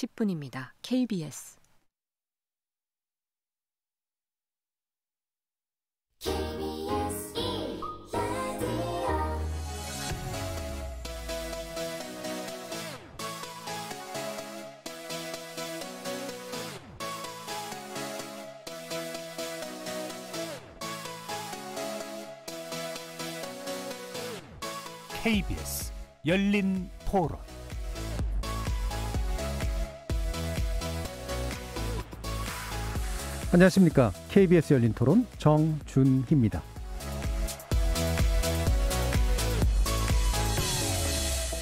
10분입니다. KBS KBS 열린 토론. 안녕하십니까. KBS 열린 토론 정준희입니다.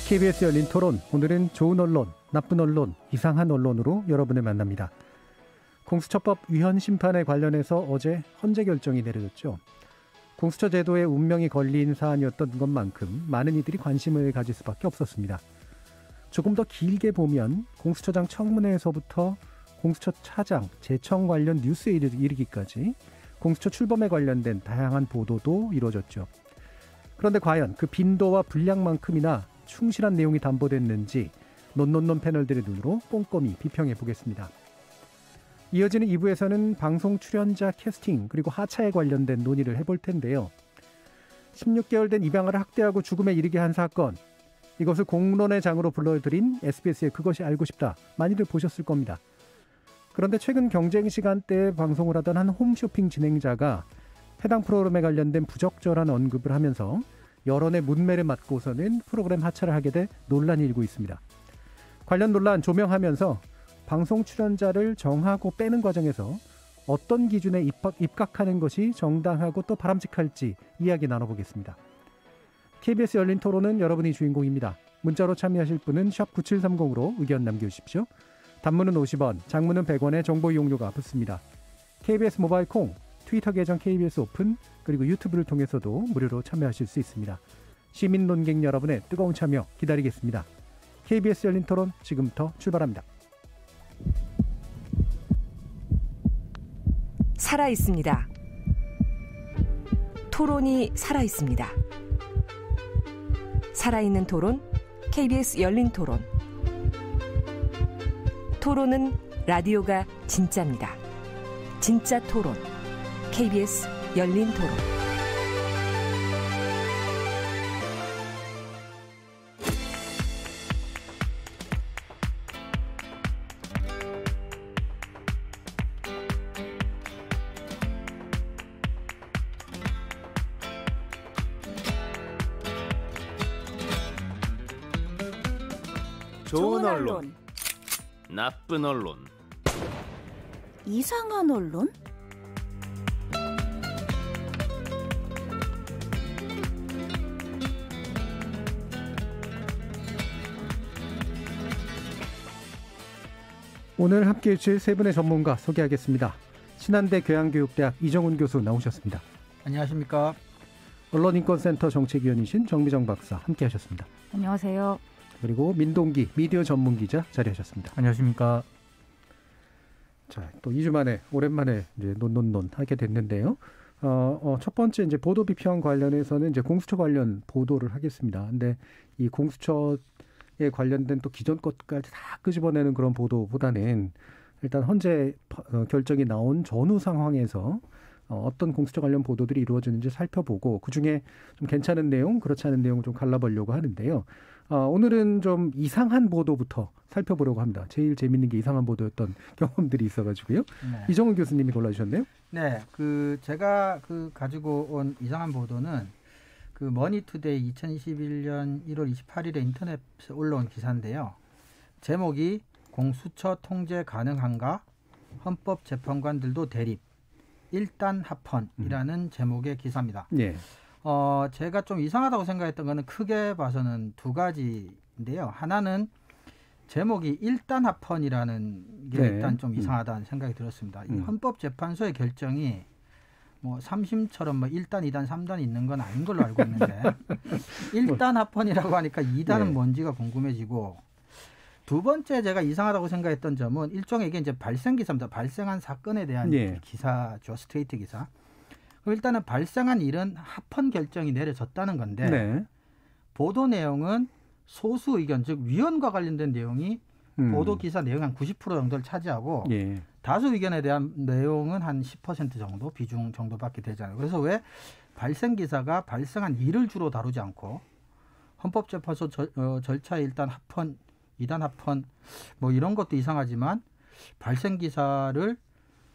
KBS 열린 토론, 오늘은 좋은 언론, 나쁜 언론, 이상한 언론으로 여러분을 만납니다. 공수처법 위헌 심판에 관련해서 어제 헌재 결정이 내려졌죠. 공수처 제도에 운명이 걸린 사안이었던 것만큼 많은 이들이 관심을 가질 수밖에 없었습니다. 조금 더 길게 보면 공수처장 청문회에서부터 공수처 차장, 재청 관련 뉴스에 이르기까지 공수처 출범에 관련된 다양한 보도도 이루어졌죠. 그런데 과연 그 빈도와 분량만큼이나 충실한 내용이 담보됐는지 논논논 패널들의 눈으로 꼼꼼히 비평해 보겠습니다. 이어지는 2부에서는 방송 출연자 캐스팅 그리고 하차에 관련된 논의를 해볼 텐데요. 16개월 된 입양아를 학대하고 죽음에 이르게 한 사건, 이것을 공론의 장으로 불러들인 SBS의 그것이 알고 싶다, 많이들 보셨을 겁니다. 그런데 최근 경쟁 시간대에 방송을 하던 한 홈쇼핑 진행자가 해당 프로그램에 관련된 부적절한 언급을 하면서 여론의 문매를 맞고서는 프로그램 하차를 하게 돼 논란이 일고 있습니다. 관련 논란 조명하면서 방송 출연자를 정하고 빼는 과정에서 어떤 기준에 입각하는 것이 정당하고 또 바람직할지 이야기 나눠보겠습니다. KBS 열린 토론은 여러분이 주인공입니다. 문자로 참여하실 분은 샵 9730으로 의견 남겨주십시오. 단문은 50원, 장문은 100원의 정보 이용료가 붙습니다. KBS 모바일 콩, 트위터 계정 KBS 오픈, 그리고 유튜브를 통해서도 무료로 참여하실 수 있습니다. 시민 논객 여러분의 뜨거운 참여 기다리겠습니다. KBS 열린 토론 지금부터 출발합니다. 살아있습니다. 토론이 살아있습니다. 살아있는 토론, KBS 열린 토론. 토론은 라디오가 진짜입니다. 진짜 토론, KBS 열린 토론. 좋은 언론, 나쁜 언론, 이상한 언론? 오늘 함께해 주실 세 분의 전문가 소개하겠습니다. 신한대 교양교육대학 이정훈 교수 나오셨습니다. 안녕하십니까. 언론인권센터 정책위원이신 정미정 박사 함께하셨습니다. 안녕하세요. 그리고 민동기 미디어 전문기자 자리하셨습니다. 안녕하십니까. 자, 또 2주 만에 오랜만에 이제 논논논 하게 됐는데요. 첫 번째 이제 보도 비평 관련해서는 이제 공수처 관련 보도를 하겠습니다. 근데 이 공수처에 관련된 또 기존 것까지 다 끄집어내는 그런 보도보다는 일단 헌재 결정이 나온 전후 상황에서 어떤 공수처 관련 보도들이 이루어지는지 살펴보고 그중에 좀 괜찮은 내용, 그렇지 않은 내용을 좀 갈라보려고 하는데요. 오늘은 좀 이상한 보도부터 살펴보려고 합니다. 제일 재밌는 게 이상한 보도였던 경험들이 있어가지고요. 네. 이정훈 교수님이 골라주셨네요. 네, 제가 가지고 온 이상한 보도는 머니투데이 2021년 1월 28일에 인터넷에 올라온 기사인데요. 제목이 공수처 통제 가능한가? 헌법재판관들도 대립. 일단 합헌이라는 제목의 기사입니다. 예. 제가 좀 이상하다고 생각했던 거는 크게 봐서는 두 가지인데요. 하나는 제목이 일단 합헌이라는 게 일단 좀 이상하다는 생각이 들었습니다. 이 헌법재판소의 결정이 뭐 3심처럼 1단, 2단, 3단이 있는 건 아닌 걸로 알고 있는데 일단 합헌이라고 하니까 2단은 뭔지가 궁금해지고, 두 번째 제가 이상하다고 생각했던 점은 일종의 이게 이제 발생 기사입니다. 발생한 사건에 대한 기사죠. 스트레이트 기사. 그럼 일단은 발생한 일은 합헌 결정이 내려졌다는 건데 보도 내용은 소수 의견, 즉 위원과 관련된 내용이 보도 기사 내용 한 90% 정도를 차지하고 예. 다수 다수 의견에 대한 내용은 한 10% 정도 비중 정도밖에 되잖아요. 그래서 왜 발생 기사가 발생한 일을 주로 다루지 않고 헌법재판소 절차에 일단 합헌, 2단 합헌 뭐 이런 것도 이상하지만 발생 기사를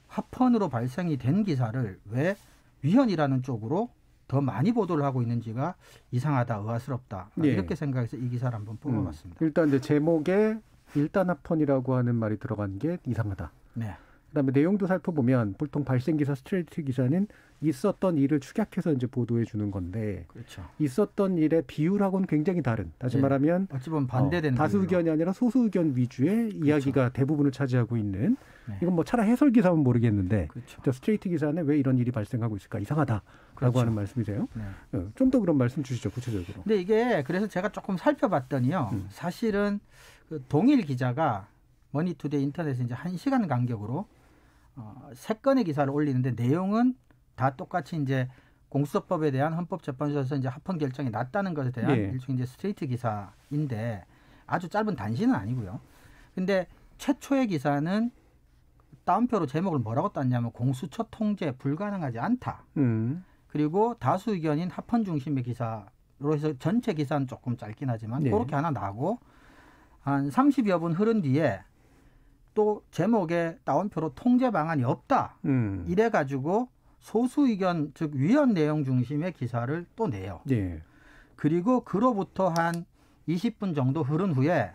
합헌으로 발생이 된 기사를 왜 위헌이라는 쪽으로 더 많이 보도를 하고 있는지가 이상하다, 의아스럽다. 예. 이렇게 생각해서 이 기사를 한번 뽑아봤습니다. 일단 이제 제목에 일단 합헌이라고 하는 말이 들어간 게 이상하다. 네. 그다음에 내용도 살펴보면 보통 발생 기사, 스트레이트 기사는 있었던 일을 축약해서 이제 보도해 주는 건데 그렇죠. 있었던 일의 비율하고는 굉장히 다른. 다시 네. 말하면 어찌 보면 반대되는 다수 비율로. 의견이 아니라 소수 의견 위주의 이야기가 대부분을 차지하고 있는. 네. 이건 뭐 차라리 해설 기사면 모르겠는데 그렇죠. 저 스트레이트 기사는 왜 이런 일이 발생하고 있을까 이상하다라고 그렇죠. 하는 말씀이세요. 네. 좀 더 그런 말씀 주시죠 구체적으로. 근데 이게 그래서 제가 조금 살펴봤더니요. 사실은 그 동일 기자가 머니투데이 인터넷에 이제 1시간 간격으로 3건의 기사를 올리는데 내용은 다 똑같이 이제 공수처법에 대한 헌법재판소에서 이제 합헌 결정이 났다는 것에 대한 예. 일종의 이제 스트레이트 기사인데 아주 짧은 단시는 아니고요. 근데 최초의 기사는 따옴표로 제목을 뭐라고 땄냐면 공수처 통제 불가능하지 않다. 그리고 다수 의견인 합헌 중심의 기사로 해서 전체 기사는 조금 짧긴 하지만 네. 그렇게 하나 나고 한 30여 분 흐른 뒤에 또 제목에 따옴표로 통제 방안이 없다. 이래 가지고 소수 의견 즉 위헌 내용 중심의 기사를 또 내요. 예. 그리고 그로부터 한 20분 정도 흐른 후에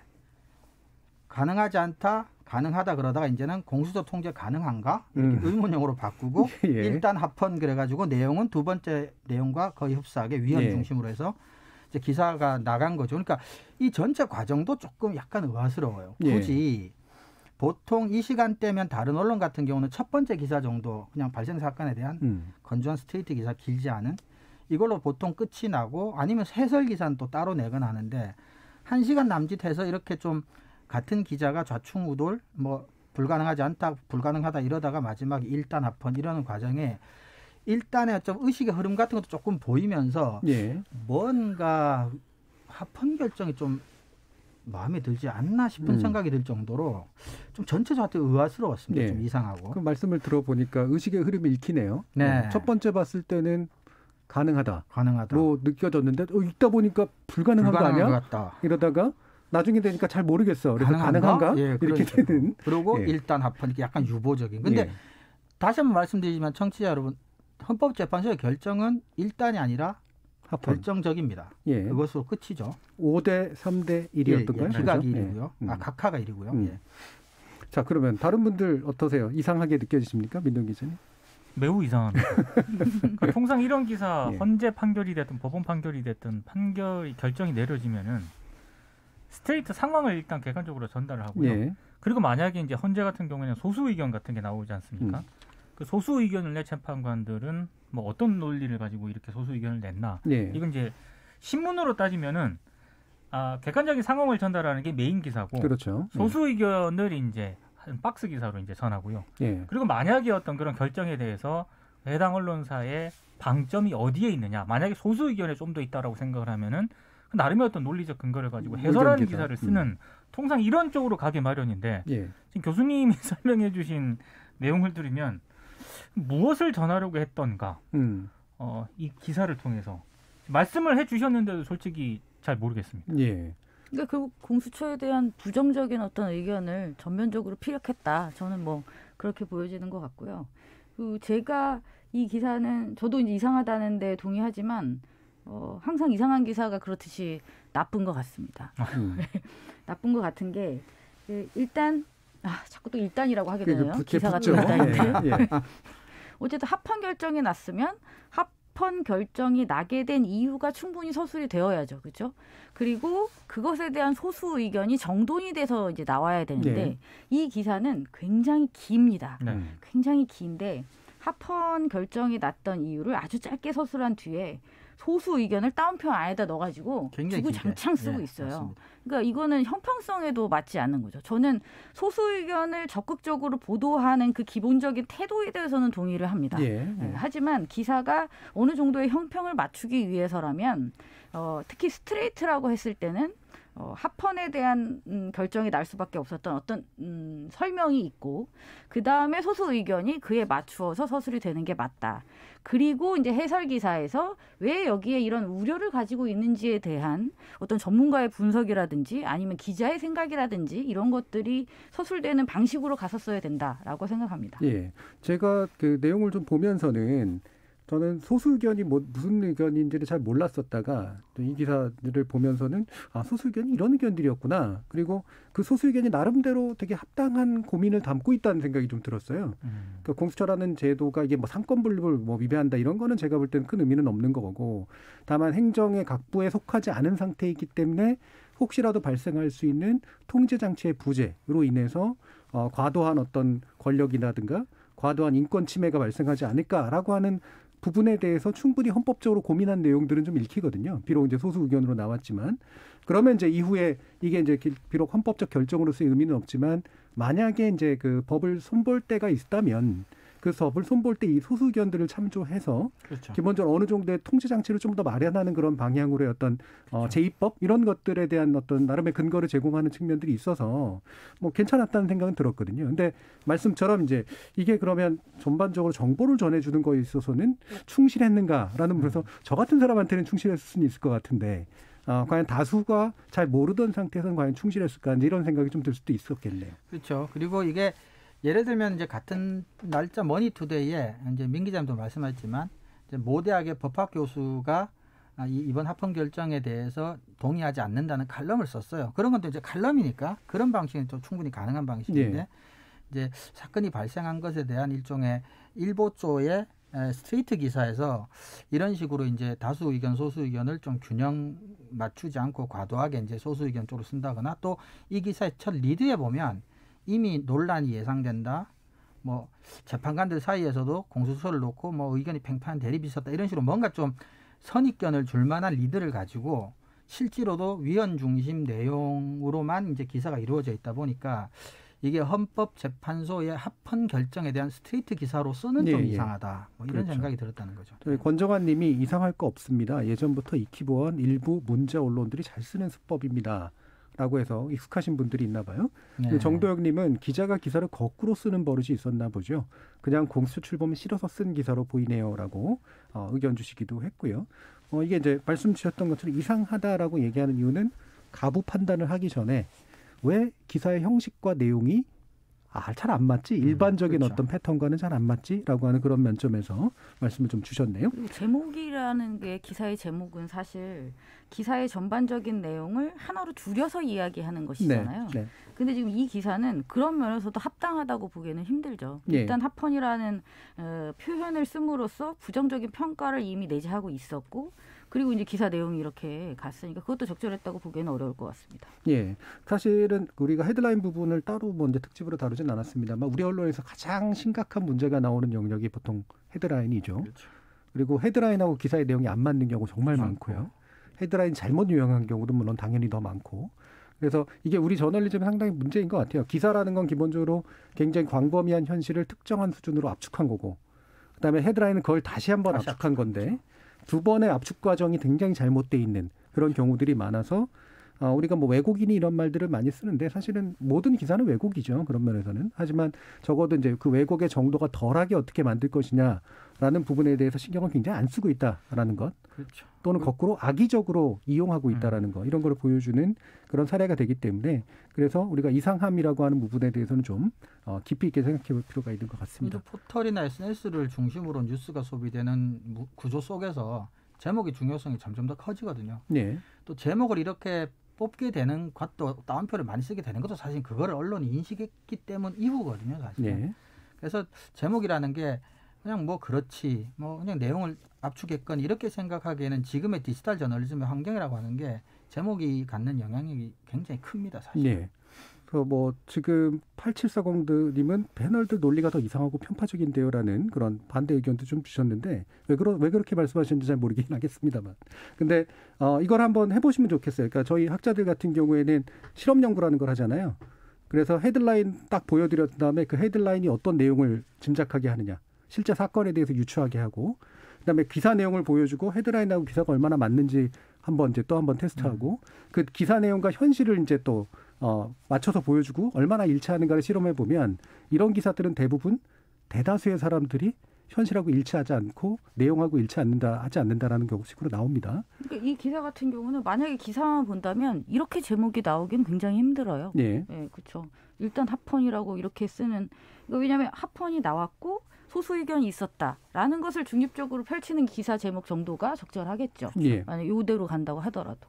가능하지 않다, 가능하다 그러다가 이제는 공수처 통제 가능한가 이렇게 의문형으로 바꾸고 예. 일단 합헌 그래가지고 내용은 두 번째 내용과 거의 흡사하게 위헌 예. 중심으로 해서 이제 기사가 나간 거죠. 그러니까 이 전체 과정도 조금 약간 의아스러워요. 예. 굳이 보통 이 시간대면 다른 언론 같은 경우는 첫 번째 기사 정도 그냥 발생 사건에 대한 건조한 스트레이트 기사 길지 않은 이걸로 보통 끝이 나고 아니면 해설 기사는 또 따로 내거나 하는데 1시간 남짓해서 이렇게 좀 같은 기자가 좌충우돌 뭐 불가능하지 않다, 불가능하다 이러다가 마지막에 일단 합헌 이러는 과정에 일단의 좀 의식의 흐름 같은 것도 조금 보이면서 예. 뭔가 합헌 결정이 좀 마음에 들지 않나 싶은 생각이 들 정도로 좀 전체적으로 의아스러웠습니다. 예. 좀 이상하고. 그 말씀을 들어보니까 의식의 흐름이 읽히네요. 네. 첫 번째 봤을 때는 가능하다로 가능하다. 느껴졌는데 읽다 보니까 불가능한 거 불가능한 아니야? 것 같다. 이러다가 나중에 되니까 잘 모르겠어. 그래서 가능한가? 예, 이렇게 그러니까요. 되는. 그리고 예. 일단 합헌 이렇게 약간 유보적인. 근데 예. 다시 한번 말씀드리지만 청취자 여러분, 헌법재판소의 결정은 일단이 아니라 합헌. 결정적입니다. 예. 그것으로 끝이죠. 5대 3대 1이었던가요? 예, 시각이 1이고요. 예. 각하가 1이고요. 예. 자, 그러면 다른 분들 어떠세요? 이상하게 느껴지십니까? 민동 기자님? 매우 이상합니다. 그러니까 통상 이런 기사 예. 헌재 판결이 됐든 법원 판결이 됐든 결정이 내려지면은 스트레이트 상황을 일단 객관적으로 전달을 하고요. 예. 그리고 만약에 이제 헌재 같은 경우에는 소수 의견 같은 게 나오지 않습니까? 그 소수 의견을 낸 재판관들은 뭐 어떤 논리를 가지고 이렇게 소수 의견을 냈나? 예. 이건 이제 신문으로 따지면은 객관적인 상황을 전달하는 게 메인 기사고 그렇죠. 소수 의견을 이제 한 박스 기사로 이제 전하고요. 예. 그리고 만약에 어떤 그런 결정에 대해서 해당 언론사의 방점이 어디에 있느냐. 만약에 소수 의견에 좀 더 있다라고 생각을 하면은 나름의 어떤 논리적 근거를 가지고 해설하는 기사. 기사를 쓰는 통상 이런 쪽으로 가게 마련인데 예. 지금 교수님이 설명해 주신 내용을 들으면 무엇을 전하려고 했던가 이 기사를 통해서 말씀을 해 주셨는데도 솔직히 잘 모르겠습니다. 예. 그러니까 결국 공수처에 대한 부정적인 어떤 의견을 전면적으로 피력했다. 저는 뭐 그렇게 보여지는 것 같고요. 제가 이 기사는 저도 이제 이상하다는 데 동의하지만 항상 이상한 기사가 그렇듯이 나쁜 것 같습니다. 나쁜 것 같은 게 일단 자꾸 또 일단이라고 하게 되네요. 기사가 또 일단인데. 예. 어쨌든 합헌 결정이 났으면 합헌 결정이 나게 된 이유가 충분히 서술이 되어야죠. 그렇죠? 그리고 그것에 대한 소수 의견이 정돈이 돼서 이제 나와야 되는데 네. 이 기사는 굉장히 깁니다. 네. 굉장히 긴데 합헌 결정이 났던 이유를 아주 짧게 서술한 뒤에 소수 의견을 따옴표 안에다 넣어가지고 주구장창 쓰고 있어요. 맞습니다. 그러니까 이거는 형평성에도 맞지 않는 거죠. 저는 소수 의견을 적극적으로 보도하는 그 기본적인 태도에 대해서는 동의를 합니다. 예. 하지만 기사가 어느 정도의 형평을 맞추기 위해서라면 특히 스트레이트라고 했을 때는 합헌에 대한 결정이 날 수밖에 없었던 어떤 설명이 있고 그 다음에 소수 의견이 그에 맞추어서 서술이 되는 게 맞다. 그리고 이제 해설 기사에서 왜 여기에 이런 우려를 가지고 있는지에 대한 어떤 전문가의 분석이라든지 아니면 기자의 생각이라든지 이런 것들이 서술되는 방식으로 갔었어야 된다라고 생각합니다. 예, 제가 그 내용을 좀 보면서는 저는 소수 의견이 무슨 의견인지를 잘 몰랐었다가 이 기사들을 보면서는 소수 의견이 이런 의견들이었구나. 그리고 그 소수 의견이 나름대로 되게 합당한 고민을 담고 있다는 생각이 좀 들었어요. 그러니까 공수처라는 제도가 이게 상권 분립을 위배한다 이런 거는 제가 볼 때는 큰 의미는 없는 거고, 다만 행정의 각부에 속하지 않은 상태이기 때문에 혹시라도 발생할 수 있는 통제 장치의 부재로 인해서 과도한 어떤 권력이라든가 과도한 인권 침해가 발생하지 않을까라고 하는 부분에 대해서 충분히 헌법적으로 고민한 내용들은 좀 읽히거든요. 비록 이제 소수 의견으로 나왔지만, 그러면 이제 이후에 이게 이제 비록 헌법적 결정으로서의 의미는 없지만 만약에 이제 그 법을 손볼 때가 있다면 그 법을 손볼 때 이 소수 의견들을 참조해서 그렇죠. 기본적으로 어느 정도의 통제 장치를 좀 더 마련하는 그런 방향으로의 어떤 제2법 이런 것들에 대한 어떤 나름의 근거를 제공하는 측면들이 있어서 뭐 괜찮았다는 생각은 들었거든요. 근데 말씀처럼 이제 이게 그러면 전반적으로 정보를 전해주는 거에 있어서는 충실했는가라는 그래서 저 같은 사람한테는 충실했을 수는 있을 것 같은데 과연 다수가 잘 모르던 상태에서는 과연 충실했을까 이런 생각이 좀 들 수도 있었겠네요. 그렇죠. 그리고 이게 예를 들면 이제 같은 날짜 머니투데이에 이제 민 기자님도 말씀하셨지만 이제 모 대학의 법학 교수가 이번 합헌 결정에 대해서 동의하지 않는다는 칼럼을 썼어요. 그런 건 또 이제 칼럼이니까 그런 방식은 또 충분히 가능한 방식인데 네. 이제 사건이 발생한 것에 대한 일종의 일보조의 스트레이트 기사에서 이런 식으로 이제 다수 의견, 소수 의견을 좀 균형 맞추지 않고 과도하게 이제 소수 의견 쪽으로 쓴다거나 또 이 기사의 첫 리드에 보면 이미 논란이 예상된다. 뭐 재판관들 사이에서도 공수처를 놓고 뭐 의견이 팽팽한 대립이 있었다. 이런 식으로 뭔가 좀 선입견을 줄 만한 리드를 가지고 실제로도 위헌 중심 내용으로만 이제 기사가 이루어져 있다 보니까 이게 헌법재판소의 합헌 결정에 대한 스트레이트 기사로 쓰는 좀 이상하다. 뭐 이런 그렇죠. 생각이 들었다는 거죠. 저희 권정환 님이 이상할 거 없습니다. 예전부터 익히보한 일부 문제 언론들이 잘 쓰는 수법입니다. 라고 해서 익숙하신 분들이 있나 봐요. 네. 정도영 님은 기자가 기사를 거꾸로 쓰는 버릇이 있었나 보죠. 그냥 공수처 출범을 싫어서 쓴 기사로 보이네요. 라고 의견 주시기도 했고요. 이게 이제 말씀 주셨던 것처럼 이상하다라고 얘기하는 이유는 가부 판단을 하기 전에 왜 기사의 형식과 내용이 잘 안 맞지? 일반적인 그렇죠. 어떤 패턴과는 잘 안 맞지? 라고 하는 그런 면점에서 말씀을 좀 주셨네요. 그리고 제목이라는 게 기사의 제목은 사실 기사의 전반적인 내용을 하나로 줄여서 이야기하는 것이잖아요. 네. 근데 지금 이 기사는 그런 면에서도 합당하다고 보기에는 힘들죠. 일단 합헌이라는 표현을 씀으로써 부정적인 평가를 이미 내재하고 있었고 그리고 이제 기사 내용이 이렇게 갔으니까 그것도 적절했다고 보기에는 어려울 것 같습니다. 예, 사실은 우리가 헤드라인 부분을 따로 먼저 특집으로 다루진 않았습니다만 우리 언론에서 가장 심각한 문제가 나오는 영역이 보통 헤드라인이죠. 그렇죠. 그리고 헤드라인하고 기사의 내용이 안 맞는 경우 정말 많고요. 헤드라인 잘못 유형한 경우도 물론 당연히 더 많고. 그래서 이게 우리 저널리즘의 상당히 문제인 것 같아요. 기사라는 건 기본적으로 굉장히 광범위한 현실을 특정한 수준으로 압축한 거고 그다음에 헤드라인은 그걸 다시 한번 압축한 건데 두 번의 압축 과정이 굉장히 잘못돼 있는 그런 경우들이 많아서 우리가 뭐 왜곡이니 이런 말들을 많이 쓰는데 사실은 모든 기사는 왜곡이죠. 그런 면에서는. 하지만 적어도 이제 그 왜곡의 정도가 덜하게 어떻게 만들 것이냐라는 부분에 대해서 신경을 굉장히 안 쓰고 있다라는 것. 그렇죠. 또는 거꾸로 악의적으로 이용하고 있다라는 것. 이런 걸 보여주는 그런 사례가 되기 때문에 그래서 우리가 이상함이라고 하는 부분에 대해서는 좀 깊이 있게 생각해 볼 필요가 있는 것 같습니다. 포털이나 SNS를 중심으로 뉴스가 소비되는 구조 속에서 제목의 중요성이 점점 더 커지거든요. 네. 또 제목을 이렇게 뽑게 되는 것도 따옴표를 많이 쓰게 되는 것도 사실 그거를 언론이 인식했기 때문 이후거든요, 사실. 네. 그래서 제목이라는 게 그냥 뭐 그렇지, 뭐 그냥 내용을 압축했건 이렇게 생각하기에는 지금의 디지털 저널리즘의 환경이라고 하는 게 제목이 갖는 영향력이 굉장히 큽니다, 사실. 네. 그래서 뭐 지금 8740님은 패널들 논리가 더 이상하고 편파적인데요라는 그런 반대 의견도 좀 주셨는데 왜 그렇게 말씀하시는지 잘 모르긴 하겠습니다만. 근데 이걸 한번 해보시면 좋겠어요. 그러니까 저희 학자들 같은 경우에는 실험 연구라는 걸 하잖아요. 그래서 헤드라인 딱 보여드렸던 다음에 그 헤드라인이 어떤 내용을 짐작하게 하느냐. 실제 사건에 대해서 유추하게 하고 그다음에 기사 내용을 보여주고 헤드라인하고 기사가 얼마나 맞는지 또 한번 테스트하고 그 기사 내용과 현실을 이제 또 맞춰서 보여주고 얼마나 일치하는가를 실험해 보면 이런 기사들은 대부분 대다수의 사람들이 현실하고 일치하지 않고 내용하고 하지 않는다라는 식으로 나옵니다. 그러니까 이 기사 같은 경우는 만약에 기사만 본다면 이렇게 제목이 나오긴 굉장히 힘들어요. 예. 네, 그렇죠. 일단 합헌이라고 이렇게 쓰는 이거 왜냐하면 합헌이 나왔고 소수 의견이 있었다라는 것을 중립적으로 펼치는 기사 제목 정도가 적절하겠죠. 예. 만약 이대로 간다고 하더라도.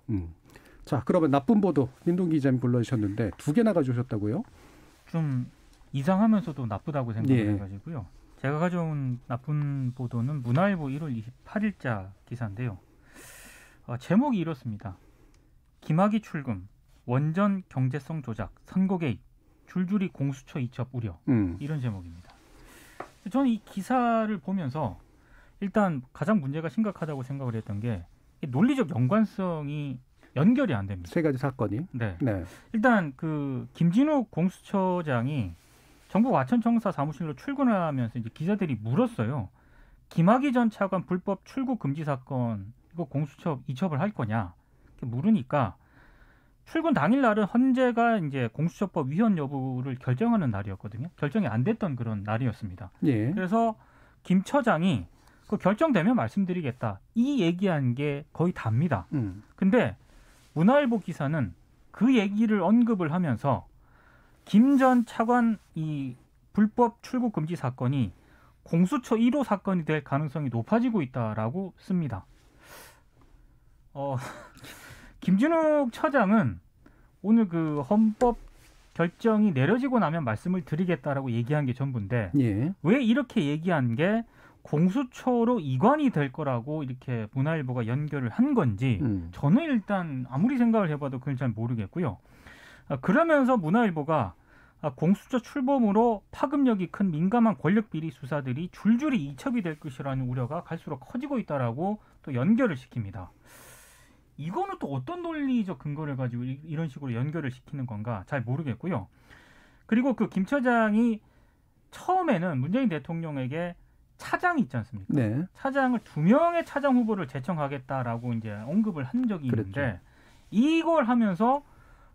자, 그러면 나쁜 보도 민동 기자님 불러주셨는데 2개나 가져오셨다고요? 좀 이상하면서도 나쁘다고 생각해가지고요. 제가 가져온 나쁜 보도는 문화일보 1월 28일자 기사인데요. 제목이 이렇습니다. 김학의 출금, 원전 경제성 조작, 선거 개입, 줄줄이 공수처 이첩 우려. 이런 제목입니다. 저는 이 기사를 보면서 일단 가장 문제가 심각하다고 생각을 했던 게 논리적 연관성이 연결이 안 됩니다. 3가지 사건이. 네. 일단 그 김진욱 공수처장이 정부 와천청사 사무실로 출근하면서 이제 기자들이 물었어요. 김학의 전 차관 불법 출국 금지 사건 이거 공수처 이첩을 할 거냐? 이렇게 물으니까 출근 당일날은 헌재가 이제 공수처법 위헌 여부를 결정하는 날이었거든요. 결정이 안 됐던 그런 날이었습니다. 예. 그래서 김 처장이 그 결정되면 말씀드리겠다. 이 얘기한 게 거의 답니다. 근데 문화일보 기사는 그 얘기를 언급을 하면서 김 전 차관 이 불법 출국 금지 사건이 공수처 1호 사건이 될 가능성이 높아지고 있다라고 씁니다. 김진욱 처장은 오늘 그 헌법 결정이 내려지고 나면 말씀을 드리겠다라고 얘기한 게 전부인데 예. 왜 이렇게 얘기한 게 공수처로 이관이 될 거라고 이렇게 문화일보가 연결을 한 건지 저는 일단 아무리 생각을 해봐도 그건 잘 모르겠고요. 그러면서 문화일보가 공수처 출범으로 파급력이 큰 민감한 권력 비리 수사들이 줄줄이 이첩이 될 것이라는 우려가 갈수록 커지고 있다라고 또 연결을 시킵니다. 이거는 또 어떤 논리적 근거를 가지고 이런 식으로 연결을 시키는 건가 잘 모르겠고요. 그리고 그 김 처장이 처음에는 문재인 대통령에게 차장이 있지 않습니까? 네. 차장을 2명의 차장 후보를 제청하겠다라고 이제 언급을 한 적이 있는데 그랬죠. 이걸 하면서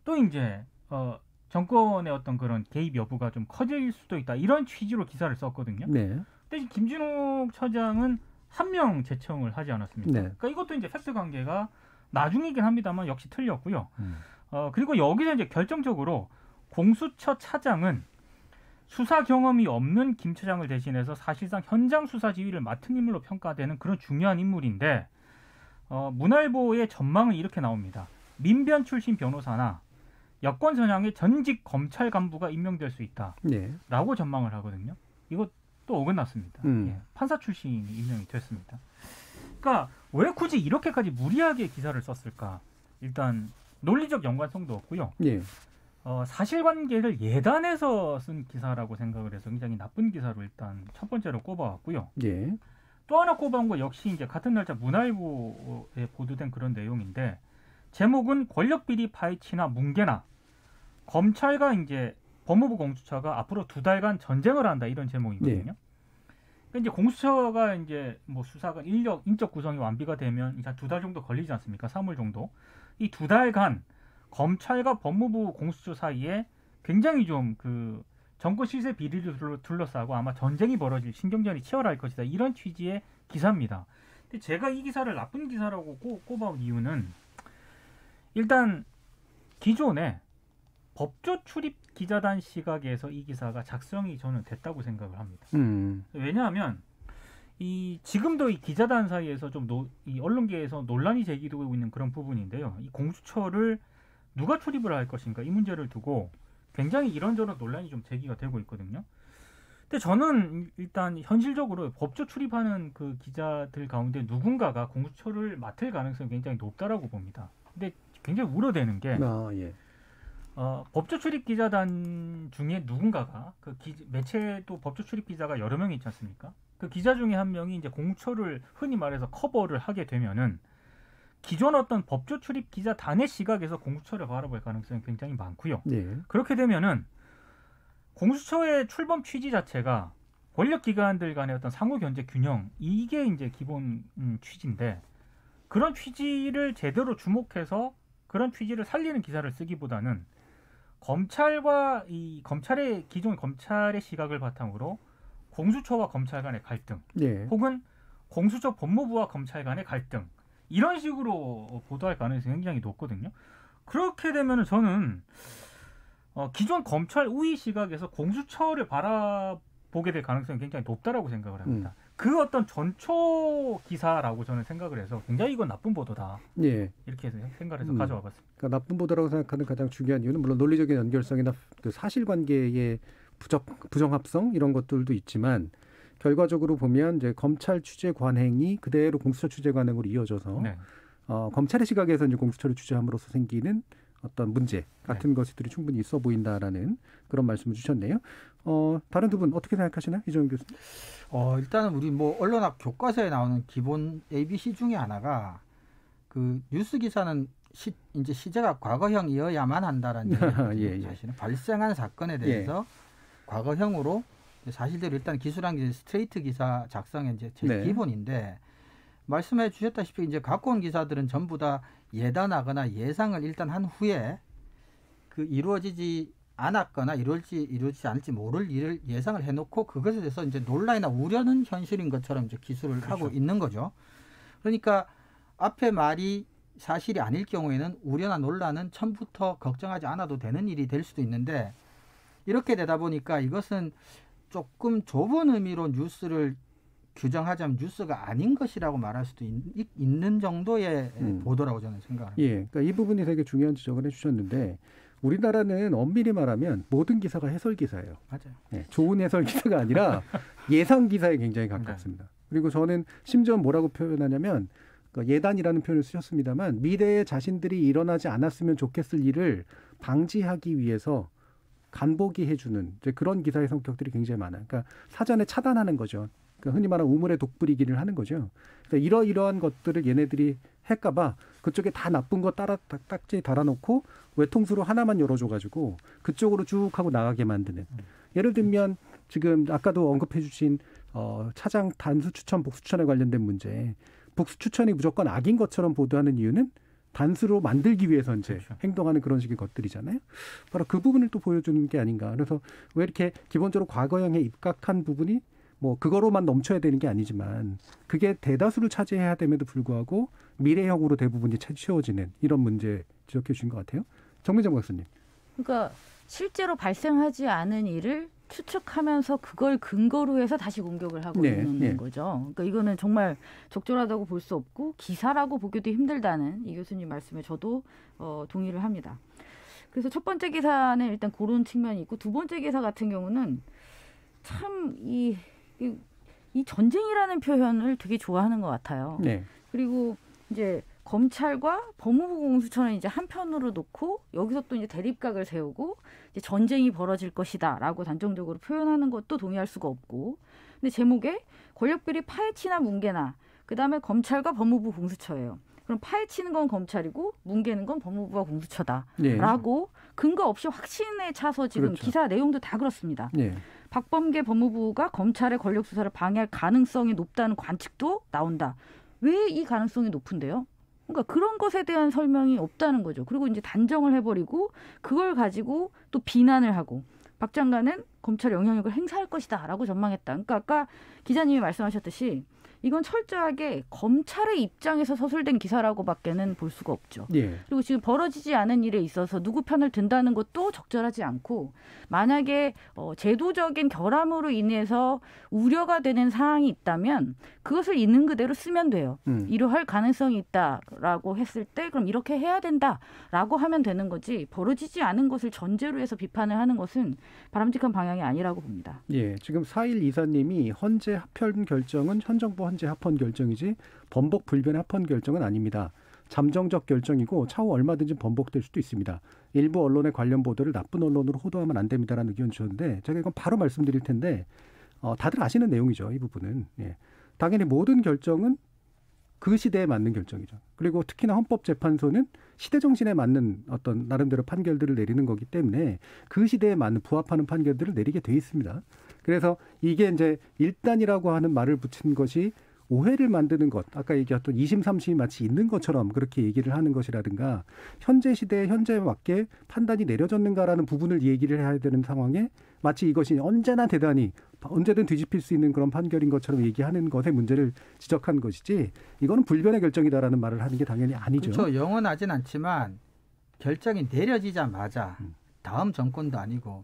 또 이제 정권의 어떤 그런 개입 여부가 좀 커질 수도 있다 이런 취지로 기사를 썼거든요. 네. 근데 김진욱 처장은 1명 제청을 하지 않았습니까? 네. 그러니까 이것도 이제 팩트 관계가 나중이긴 합니다만 역시 틀렸고요. 그리고 여기서 이제 결정적으로 공수처 차장은 수사 경험이 없는 김 처장을 대신해서 사실상 현장 수사 지휘를 맡은 인물로 평가되는 그런 중요한 인물인데 문화일보의 전망은 이렇게 나옵니다. 민변 출신 변호사나 여권 선양의 전직 검찰 간부가 임명될 수 있다라고 전망을 하거든요. 이거 또 어긋났습니다. 예, 판사 출신이 임명이 됐습니다. 그러니까 왜 굳이 이렇게까지 무리하게 기사를 썼을까? 일단 논리적 연관성도 없고요. 예. 사실관계를 예단해서 쓴 기사라고 생각을 해서 굉장히 나쁜 기사로 일단 첫 번째로 꼽아왔고요. 예. 또 하나 꼽아온 거 역시 이제 같은 날짜 문화일보에 보도된 그런 내용인데 제목은 권력비리 파헤치나 뭉개나 검찰과 이제 법무부 공수처가 앞으로 2달간 전쟁을 한다 이런 제목이거든요. 네. 그러니까 이제 공수처가 이제 뭐 수사가 인적 구성이 완비가 되면 이제 2달 정도 걸리지 않습니까? 3월 정도. 이 2달간 검찰과 법무부 공수처 사이에 굉장히 좀 그 정권 실세 비리를 둘러싸고 아마 전쟁이 벌어질 신경전이 치열할 것이다 이런 취지의 기사입니다. 근데 제가 이 기사를 나쁜 기사라고 꼽아온 이유는 일단 기존에 법조 출입 기자단 시각에서 이 기사가 작성이 저는 됐다고 생각을 합니다. 왜냐하면 이 지금도 이 기자단 사이에서 좀 이 언론계에서 논란이 제기되고 있는 그런 부분인데요. 이 공수처를 누가 출입을 할 것인가 이 문제를 두고 굉장히 이런저런 논란이 좀 제기가 되고 있거든요. 근데 저는 일단 현실적으로 법조 출입하는 그 기자들 가운데 누군가가 공수처를 맡을 가능성이 굉장히 높다라고 봅니다. 근데 굉장히 우려되는 게 법조 출입 기자단 중에 누군가가 그 매체도 법조 출입 기자가 여러 명이 있지 않습니까? 그 기자 중에 한 명이 이제 공수처를 흔히 말해서 커버를 하게 되면은 기존 어떤 법조 출입 기자단의 시각에서 공수처를 바라볼 가능성이 굉장히 많고요. 네. 그렇게 되면은 공수처의 출범 취지 자체가 권력 기관들 간의 어떤 상호 견제 균형 이게 이제 기본 취지인데 그런 취지를 제대로 주목해서 그런 취지를 살리는 기사를 쓰기보다는 검찰과 이 검찰의 기존 검찰의 시각을 바탕으로 공수처와 검찰 간의 갈등, 예. 혹은 공수처 법무부와 검찰 간의 갈등 이런 식으로 보도할 가능성이 굉장히 높거든요. 그렇게 되면 저는 기존 검찰 우위 시각에서 공수처를 바라보게 될 가능성이 굉장히 높다라고 생각을 합니다. 그 어떤 전초 기사라고 저는 생각을 해서 굉장히 이건 나쁜 보도다. 예. 이렇게 해서 생각을 해서 가져와 봤습니다. 그러니까 나쁜 보도라고 생각하는 가장 중요한 이유는 물론 논리적인 연결성이나 그 사실관계의 부정합성 이런 것들도 있지만 결과적으로 보면 이제 검찰 취재 관행이 그대로 공수처 취재 관행으로 이어져서 네. 검찰의 시각에서 이제 공수처를 취재함으로써 생기는 어떤 문제 같은 것들이 충분히 있어 보인다라는 그런 말씀을 주셨네요. 다른 두 분 어떻게 생각하시나요, 이정훈 교수님? 일단은 우리 뭐 언론학 교과서에 나오는 기본 ABC 중에 하나가 그 뉴스 기사는 이제 시제가 과거형이어야만 한다라는 얘기예요. 사실은 발생한 사건에 대해서 과거형으로 사실대로 일단 기술한 게 스트레이트 기사 작성의 이제 제일 기본인데 말씀해 주셨다시피 이제 갖고 온 기사들은 전부 다 예단하거나 예상을 일단 한 후에 그 이루어지지 않았거나 이루어지지 않을지 모를 일을 예상을 해놓고 그것에 대해서 이제 논란이나 우려는 현실인 것처럼 이제 기술을 하고 있는 거죠. 그러니까 앞에 말이 사실이 아닐 경우에는 우려나 논란은 처음부터 걱정하지 않아도 되는 일이 될 수도 있는데 이렇게 되다 보니까 이것은 조금 좁은 의미로 뉴스를 규정하자면 뉴스가 아닌 것이라고 말할 수도 있는 정도의 보도라고 저는 생각합니다. 예, 그러니까 이 부분이 되게 중요한 지적을 해주셨는데 우리나라는 엄밀히 말하면 모든 기사가 해설 기사예요. 맞아요. 네, 좋은 해설 기사가 아니라 예상 기사에 굉장히 가깝습니다. 그리고 저는 심지어 뭐라고 표현하냐면 예단이라는 표현을 쓰셨습니다만 미래에 자신들이 일어나지 않았으면 좋겠을 일을 방지하기 위해서 간보기 해주는 이제 그런 기사의 성격들이 굉장히 많아요. 그러니까 사전에 차단하는 거죠. 그러니까 흔히 말하는 우물의 독불이기를 하는 거죠. 그러니까 이러한 것들을 얘네들이 할까봐 그쪽에 다 나쁜 거 딱지 달아놓고 외통수로 하나만 열어줘가지고 그쪽으로 쭉 하고 나가게 만드는. 예를 들면 지금 아까도 언급해 주신 차장 단수 추천, 복수 추천에 관련된 문제. 복수 추천이 무조건 악인 것처럼 보도하는 이유는 단수로 만들기 위해서 이제 행동하는 그런 식의 것들이잖아요. 바로 그 부분을 또 보여주는 게 아닌가. 그래서 왜 이렇게 기본적으로 과거형에 입각한 부분이 뭐 그거로만 넘쳐야 되는 게 아니지만 그게 대다수를 차지해야 됨에도 불구하고 미래형으로 대부분이 채워지는 이런 문제 지적해 주신 것 같아요. 정민정 박사님. 그러니까 실제로 발생하지 않은 일을 추측하면서 그걸 근거로 해서 다시 공격을 하고 있는 거죠. 그러니까 이거는 정말 적절하다고 볼 수 없고 기사라고 보기도 힘들다는 이 교수님 말씀에 저도 동의를 합니다. 그래서 첫 번째 기사는 일단 그런 측면이 있고 두 번째 기사 같은 경우는 참 이 전쟁이라는 표현을 되게 좋아하는 것 같아요. 네. 그리고 이제 검찰과 법무부 공수처는 이제 한편으로 놓고 여기서 또 이제 대립각을 세우고 이제 전쟁이 벌어질 것이다라고 단정적으로 표현하는 것도 동의할 수가 없고, 근데 제목에 권력비리 파헤치나 뭉개나 그다음에 검찰과 법무부 공수처예요. 그럼 파헤치는 건 검찰이고 뭉개는 건 법무부와 공수처다라고 근거 없이 확신에 차서 지금 기사 내용도 다 그렇습니다. 박범계 법무부가 검찰의 권력 수사를 방해할 가능성이 높다는 관측도 나온다. 왜 이 가능성이 높은데요? 그러니까 그런 것에 대한 설명이 없다는 거죠. 그리고 이제 단정을 해버리고 그걸 가지고 또 비난을 하고 박 장관은 검찰의 영향력을 행사할 것이다라고 전망했다. 그러니까 아까 기자님이 말씀하셨듯이 이건 철저하게 검찰의 입장에서 서술된 기사라고밖에는 볼 수가 없죠. 그리고 지금 벌어지지 않은 일에 있어서 누구 편을 든다는 것도 적절하지 않고, 만약에 제도적인 결함으로 인해서 우려가 되는 사항이 있다면 그것을 있는 그대로 쓰면 돼요. 이러할 가능성이 있다라고 했을 때 그럼 이렇게 해야 된다라고 하면 되는 거지, 벌어지지 않은 것을 전제로 해서 비판을 하는 것은 바람직한 방향이 아니라고 봅니다. 지금 4124님이 헌재 합헌 결정은 현 정부 헌재 합헌 결정이지 번복 불변의 합헌 결정은 아닙니다. 잠정적 결정이고 차후 얼마든지 번복될 수도 있습니다. 일부 언론의 관련 보도를 나쁜 언론으로 호도하면 안 됩니다라는 의견 주셨는데 제가 이건 바로 말씀드릴 텐데 다들 아시는 내용이죠. 이 부분은. 당연히 모든 결정은 그 시대에 맞는 결정이죠. 그리고 특히나 헌법재판소는 시대 정신에 맞는 어떤 나름대로 판결들을 내리는 거기 때문에 그 시대에 맞는 부합하는 판결들을 내리게 돼 있습니다. 그래서 이게 이제 일단이라고 하는 말을 붙인 것이 오해를 만드는 것, 아까 얘기했던 2심, 3심이 마치 있는 것처럼 그렇게 얘기를 하는 것이라든가 현재 시대에 현재에 맞게 판단이 내려졌는가라는 부분을 얘기를 해야 되는 상황에 마치 이것이 언제나 대단히 언제든 뒤집힐 수 있는 그런 판결인 것처럼 얘기하는 것의 문제를 지적한 것이지 이거는 불변의 결정이다라는 말을 하는 게 당연히 아니죠. 그렇죠. 영원하진 않지만 결정이 내려지자마자 다음 정권도 아니고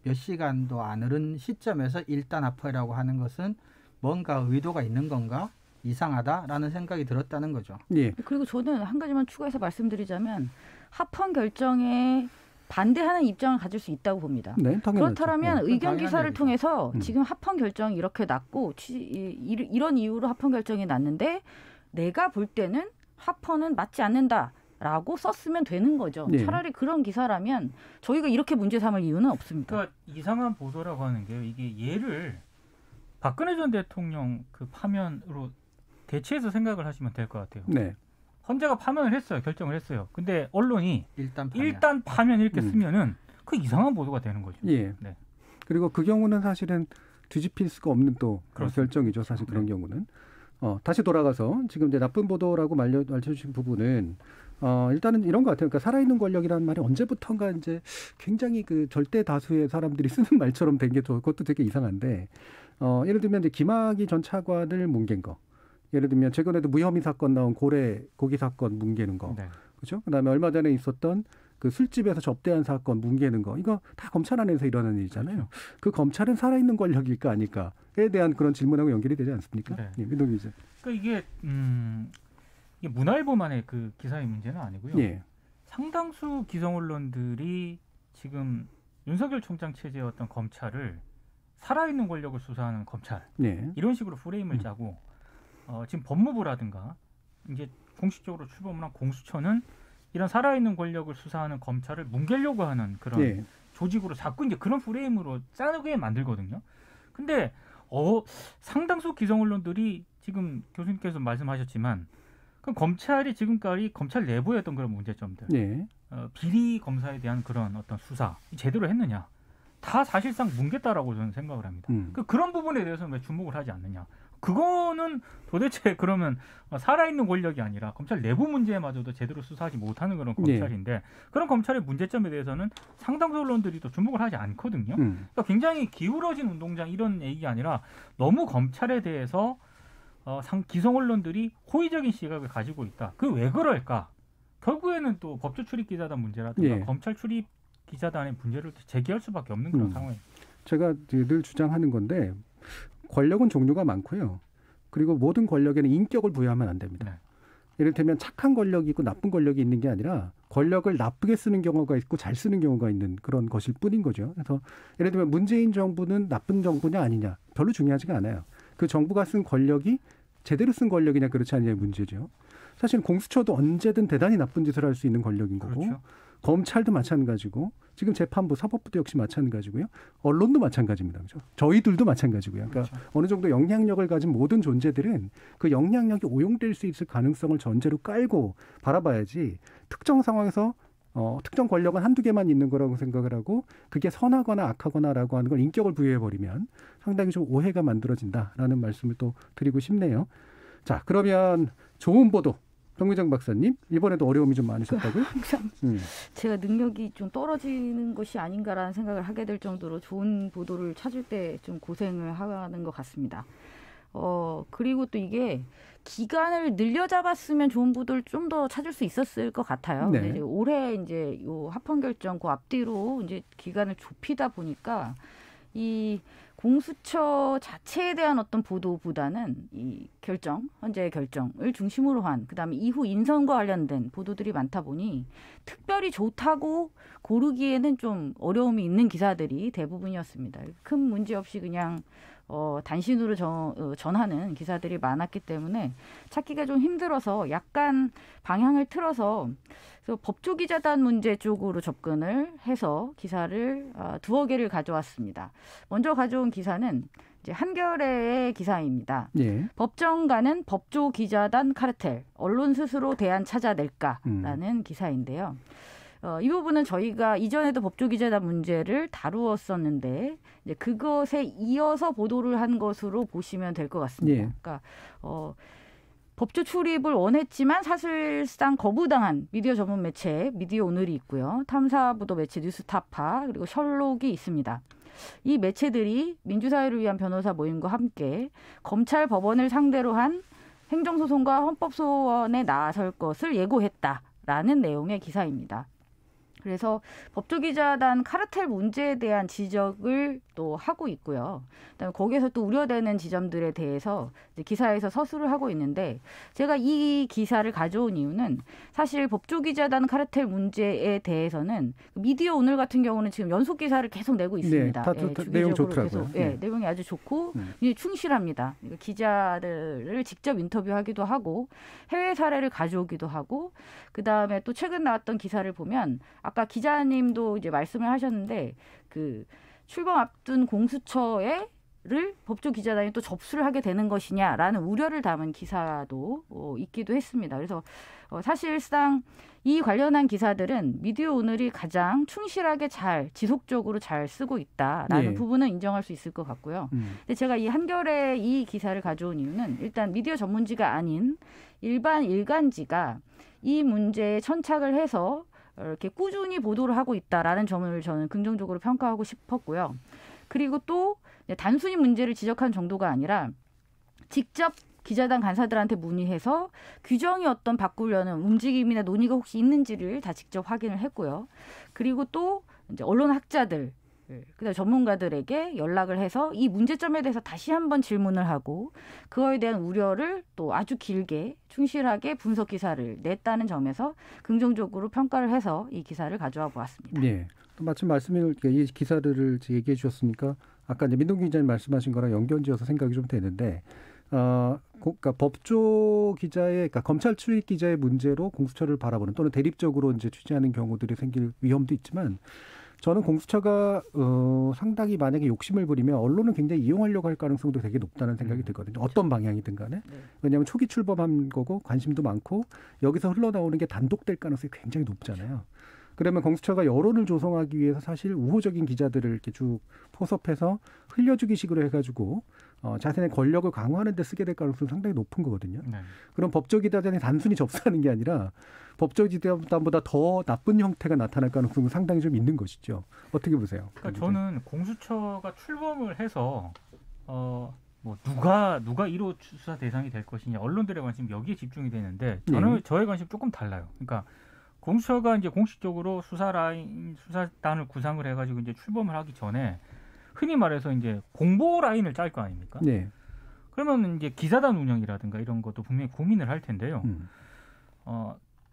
몇 시간도 안 흐른 시점에서 일단 합헌이라고 하는 것은 뭔가 의도가 있는 건가? 이상하다라는 생각이 들었다는 거죠. 예. 그리고 저는 한 가지만 추가해서 말씀드리자면 합헌 결정에 반대하는 입장을 가질 수 있다고 봅니다. 네, 그렇다면 네. 의견 기사를 얘기죠. 통해서 지금 합헌 결정이 이렇게 났고 이런 이유로 합헌 결정이 났는데 내가 볼 때는 합헌은 맞지 않는다라고 썼으면 되는 거죠. 네. 차라리 그런 기사라면 저희가 이렇게 문제 삼을 이유는 없습니다. 그러니까 이상한 보도라고 하는 게요. 이게 얘를 박근혜 전 대통령 그 파면으로 대체해서 생각을 하시면 될 것 같아요. 네. 헌재가 파면을 했어요. 결정을 했어요. 근데 언론이 일단 파면 이렇게 쓰면은 그 이상한 보도가 되는 거죠. 예. 네. 그리고 그 경우는 사실은 뒤집힐 수가 없는 또 그렇습니다. 결정이죠. 사실 그런 경우는. 다시 돌아가서 지금 이제 나쁜 보도라고 알려주신 부분은 일단은 이런 것 같아요. 그러니까 살아있는 권력이라는 말이 언제부턴가 이제 굉장히 그 절대 다수의 사람들이 쓰는 말처럼 된 게 그것도 되게 이상한데 예를 들면 이제 김학의 전 차관을 뭉갠 거. 예를 들면 최근에도 무혐의 사건 나온 고기 사건 뭉개는 거. 네. 그렇죠? 그다음에 얼마 전에 있었던 그 술집에서 접대한 사건 뭉개는 거. 이거 다 검찰 안에서 일어나는 일이잖아요. 그렇죠. 그 검찰은 살아있는 권력일까 아닐까에 대한 그런 질문하고 연결이 되지 않습니까? 네. 예, 민동 기자. 그러니까 이게 문화일보만의 그 기사의 문제는 아니고요. 예. 상당수 기성 언론들이 지금 윤석열 총장 체제의 어떤 검찰을 살아있는 권력을 수사하는 검찰 예. 이런 식으로 프레임을 짜고 지금 법무부라든가 이제 공식적으로 출범을 한 공수처는 이런 살아있는 권력을 수사하는 검찰을 뭉개려고 하는 그런 예. 조직으로 자꾸 이제 그런 프레임으로 짜게 만들거든요. 근데 상당수 기성 언론들이 지금 교수님께서 말씀하셨지만 그럼 검찰이 지금까지 검찰 내부에 어떤 그런 문제점들, 예. 비리 검사에 대한 그런 어떤 수사 제대로 했느냐? 다 사실상 뭉갰다라고 저는 생각을 합니다. 그런 부분에 대해서는 왜 주목을 하지 않느냐? 그거는 도대체 그러면 살아있는 권력이 아니라 검찰 내부 문제마저도 제대로 수사하지 못하는 그런 검찰인데 그런 검찰의 문제점에 대해서는 상당수 언론들이 또 주목을 하지 않거든요. 그러니까 굉장히 기울어진 운동장 이런 얘기가 아니라 너무 검찰에 대해서 기성 언론들이 호의적인 시각을 가지고 있다. 그 왜 그럴까? 결국에는 또 법조 출입 기자단 문제라든가 검찰 출입 기자단의 문제를 제기할 수밖에 없는 그런 상황입니다. 제가 늘 주장하는 건데 권력은 종류가 많고요. 그리고 모든 권력에는 인격을 부여하면 안 됩니다. 네. 이를테면 착한 권력이 있고 나쁜 권력이 있는 게 아니라 권력을 나쁘게 쓰는 경우가 있고 잘 쓰는 경우가 있는 그런 것일 뿐인 거죠. 그래서 예를 들면 문재인 정부는 나쁜 정부냐 아니냐 별로 중요하지가 않아요. 그 정부가 쓴 권력이 제대로 쓴 권력이냐 그렇지 않느냐의 문제죠. 사실 공수처도 언제든 대단히 나쁜 짓을 할 수 있는 권력인 거고 그렇죠. 검찰도 마찬가지고 지금 재판부, 사법부도 역시 마찬가지고요. 언론도 마찬가지입니다. 그렇죠? 저희들도 마찬가지고요. 그러니까 그렇죠. 어느 정도 영향력을 가진 모든 존재들은 그 영향력이 오용될 수 있을 가능성을 전제로 깔고 바라봐야지 특정 상황에서 특정 권력은 한두 개만 있는 거라고 생각을 하고 그게 선하거나 악하거나라고 하는 걸 인격을 부여해버리면 상당히 좀 오해가 만들어진다라는 말씀을 또 드리고 싶네요. 자, 그러면 좋은 보도. 정미정 박사님, 이번에도 어려움이 좀 많으셨다고요? 항상 제가 능력이 좀 떨어지는 것이 아닌가라는 생각을 하게 될 정도로 좋은 보도를 찾을 때 좀 고생을 하는 것 같습니다. 그리고 또 이게 기간을 늘려잡았으면 좋은 보도를 좀 더 찾을 수 있었을 것 같아요. 네. 근데 이제 올해 이제 요 합헌 결정 그 앞뒤로 이제 기간을 좁히다 보니까 이 공수처 자체에 대한 어떤 보도보다는 이 헌재의 결정을 중심으로 한 그다음에 이후 인선과 관련된 보도들이 많다 보니 특별히 좋다고 고르기에는 좀 어려움이 있는 기사들이 대부분이었습니다. 큰 문제 없이 그냥 단신으로 전하는 기사들이 많았기 때문에 찾기가 좀 힘들어서 약간 방향을 틀어서 그래서 법조기자단 문제 쪽으로 접근을 해서 기사를 두어 개를 가져왔습니다. 먼저 가져온 기사는 이제 한겨레의 기사입니다. 예. 법정가는 법조기자단 카르텔, 언론 스스로 대안 찾아낼까라는 기사인데요. 이 부분은 저희가 이전에도 법조기자단 문제를 다루었었는데 이제 그것에 이어서 보도를 한 것으로 보시면 될 것 같습니다. 예. 그러니까 법조 출입을 원했지만 사실상 거부당한 미디어 전문 매체 미디어 오늘이 있고요. 탐사보도 매체 뉴스타파 그리고 셜록이 있습니다. 이 매체들이 민주사회를 위한 변호사 모임과 함께 검찰 법원을 상대로 한 행정소송과 헌법소원에 나설 것을 예고했다라는 내용의 기사입니다. 그래서 법조기자단 카르텔 문제에 대한 지적을 또 하고 있고요. 그다음에 거기에서 또 우려되는 지점들에 대해서 이제 기사에서 서술을 하고 있는데 제가 이 기사를 가져온 이유는 사실 법조기자단 카르텔 문제에 대해서는 미디어 오늘 같은 경우는 지금 연속 기사를 계속 내고 있습니다. 네, 내용 좋더라고요. 계속, 내용이 아주 좋고 충실합니다. 그러니까 기자들을 직접 인터뷰하기도 하고 해외 사례를 가져오기도 하고 그다음에 또 최근 나왔던 기사를 보면 아까 기자님도 이제 말씀을 하셨는데 그 출범 앞둔 공수처를 법조기자단이 또 접수를 하게 되는 것이냐라는 우려를 담은 기사도 있기도 했습니다. 그래서 사실상 이 관련한 기사들은 미디어 오늘이 가장 충실하게 잘 지속적으로 잘 쓰고 있다라는 부분은 인정할 수 있을 것 같고요. 근데 제가 이 한겨레 이 기사를 가져온 이유는 일단 미디어 전문지가 아닌 일반 일간지가 이 문제에 천착을 해서 이렇게 꾸준히 보도를 하고 있다라는 점을 저는 긍정적으로 평가하고 싶었고요. 그리고 또 단순히 문제를 지적한 정도가 아니라 직접 기자단 간사들한테 문의해서 규정이 어떤 바꾸려는 움직임이나 논의가 혹시 있는지를 다 직접 확인을 했고요. 그리고 또 이제 언론 학자들, 그다음 전문가들에게 연락을 해서 이 문제점에 대해서 다시 한번 질문을 하고 그거에 대한 우려를 또 아주 길게 충실하게 분석 기사를 냈다는 점에서 긍정적으로 평가를 해서 이 기사를 가져와 보았습니다. 네. 또 마침 이 기사를 얘기해 주셨으니까 아까 이제 민동기 기자님 말씀하신 거랑 연결지어서 생각이 좀 되는데 그러니까 법조 기자의 그러니까 검찰 출입 기자의 문제로 공수처를 바라보는 또는 대립적으로 이제 취재하는 경우들이 생길 위험도 있지만 저는 공수처가 상당히 만약에 욕심을 부리면 언론은 굉장히 이용하려고 할 가능성도 되게 높다는 생각이 들거든요. 어떤 방향이든 간에. 왜냐하면 초기 출범한 거고 관심도 많고 여기서 흘러나오는 게 단독될 가능성이 굉장히 높잖아요. 그러면 공수처가 여론을 조성하기 위해서 사실 우호적인 기자들을 이렇게 쭉 포섭해서 흘려주기식으로 해가지고 자신의 권력을 강화하는 데 쓰게 될 가능성이 상당히 높은 거거든요. 네. 그럼 법조기자단이 단순히 접수하는 게 아니라 법조기자단보다 더 나쁜 형태가 나타날 가능성은 상당히 좀 있는 것이죠. 어떻게 보세요? 그러니까 저는 공수처가 출범을 해서 뭐 누가 1호 수사 대상이 될 것이냐 언론들의 관심 여기에 집중이 되는데 저는 저의 관심 조금 달라요. 그러니까 공수처가 이제 공식적으로 수사단을 구상을 해가지고 이제 출범을 하기 전에 흔히 말해서 이제 공보 라인을 짤 거 아닙니까? 네. 그러면 이제 기자단 운영이라든가 이런 것도 분명히 고민을 할 텐데요.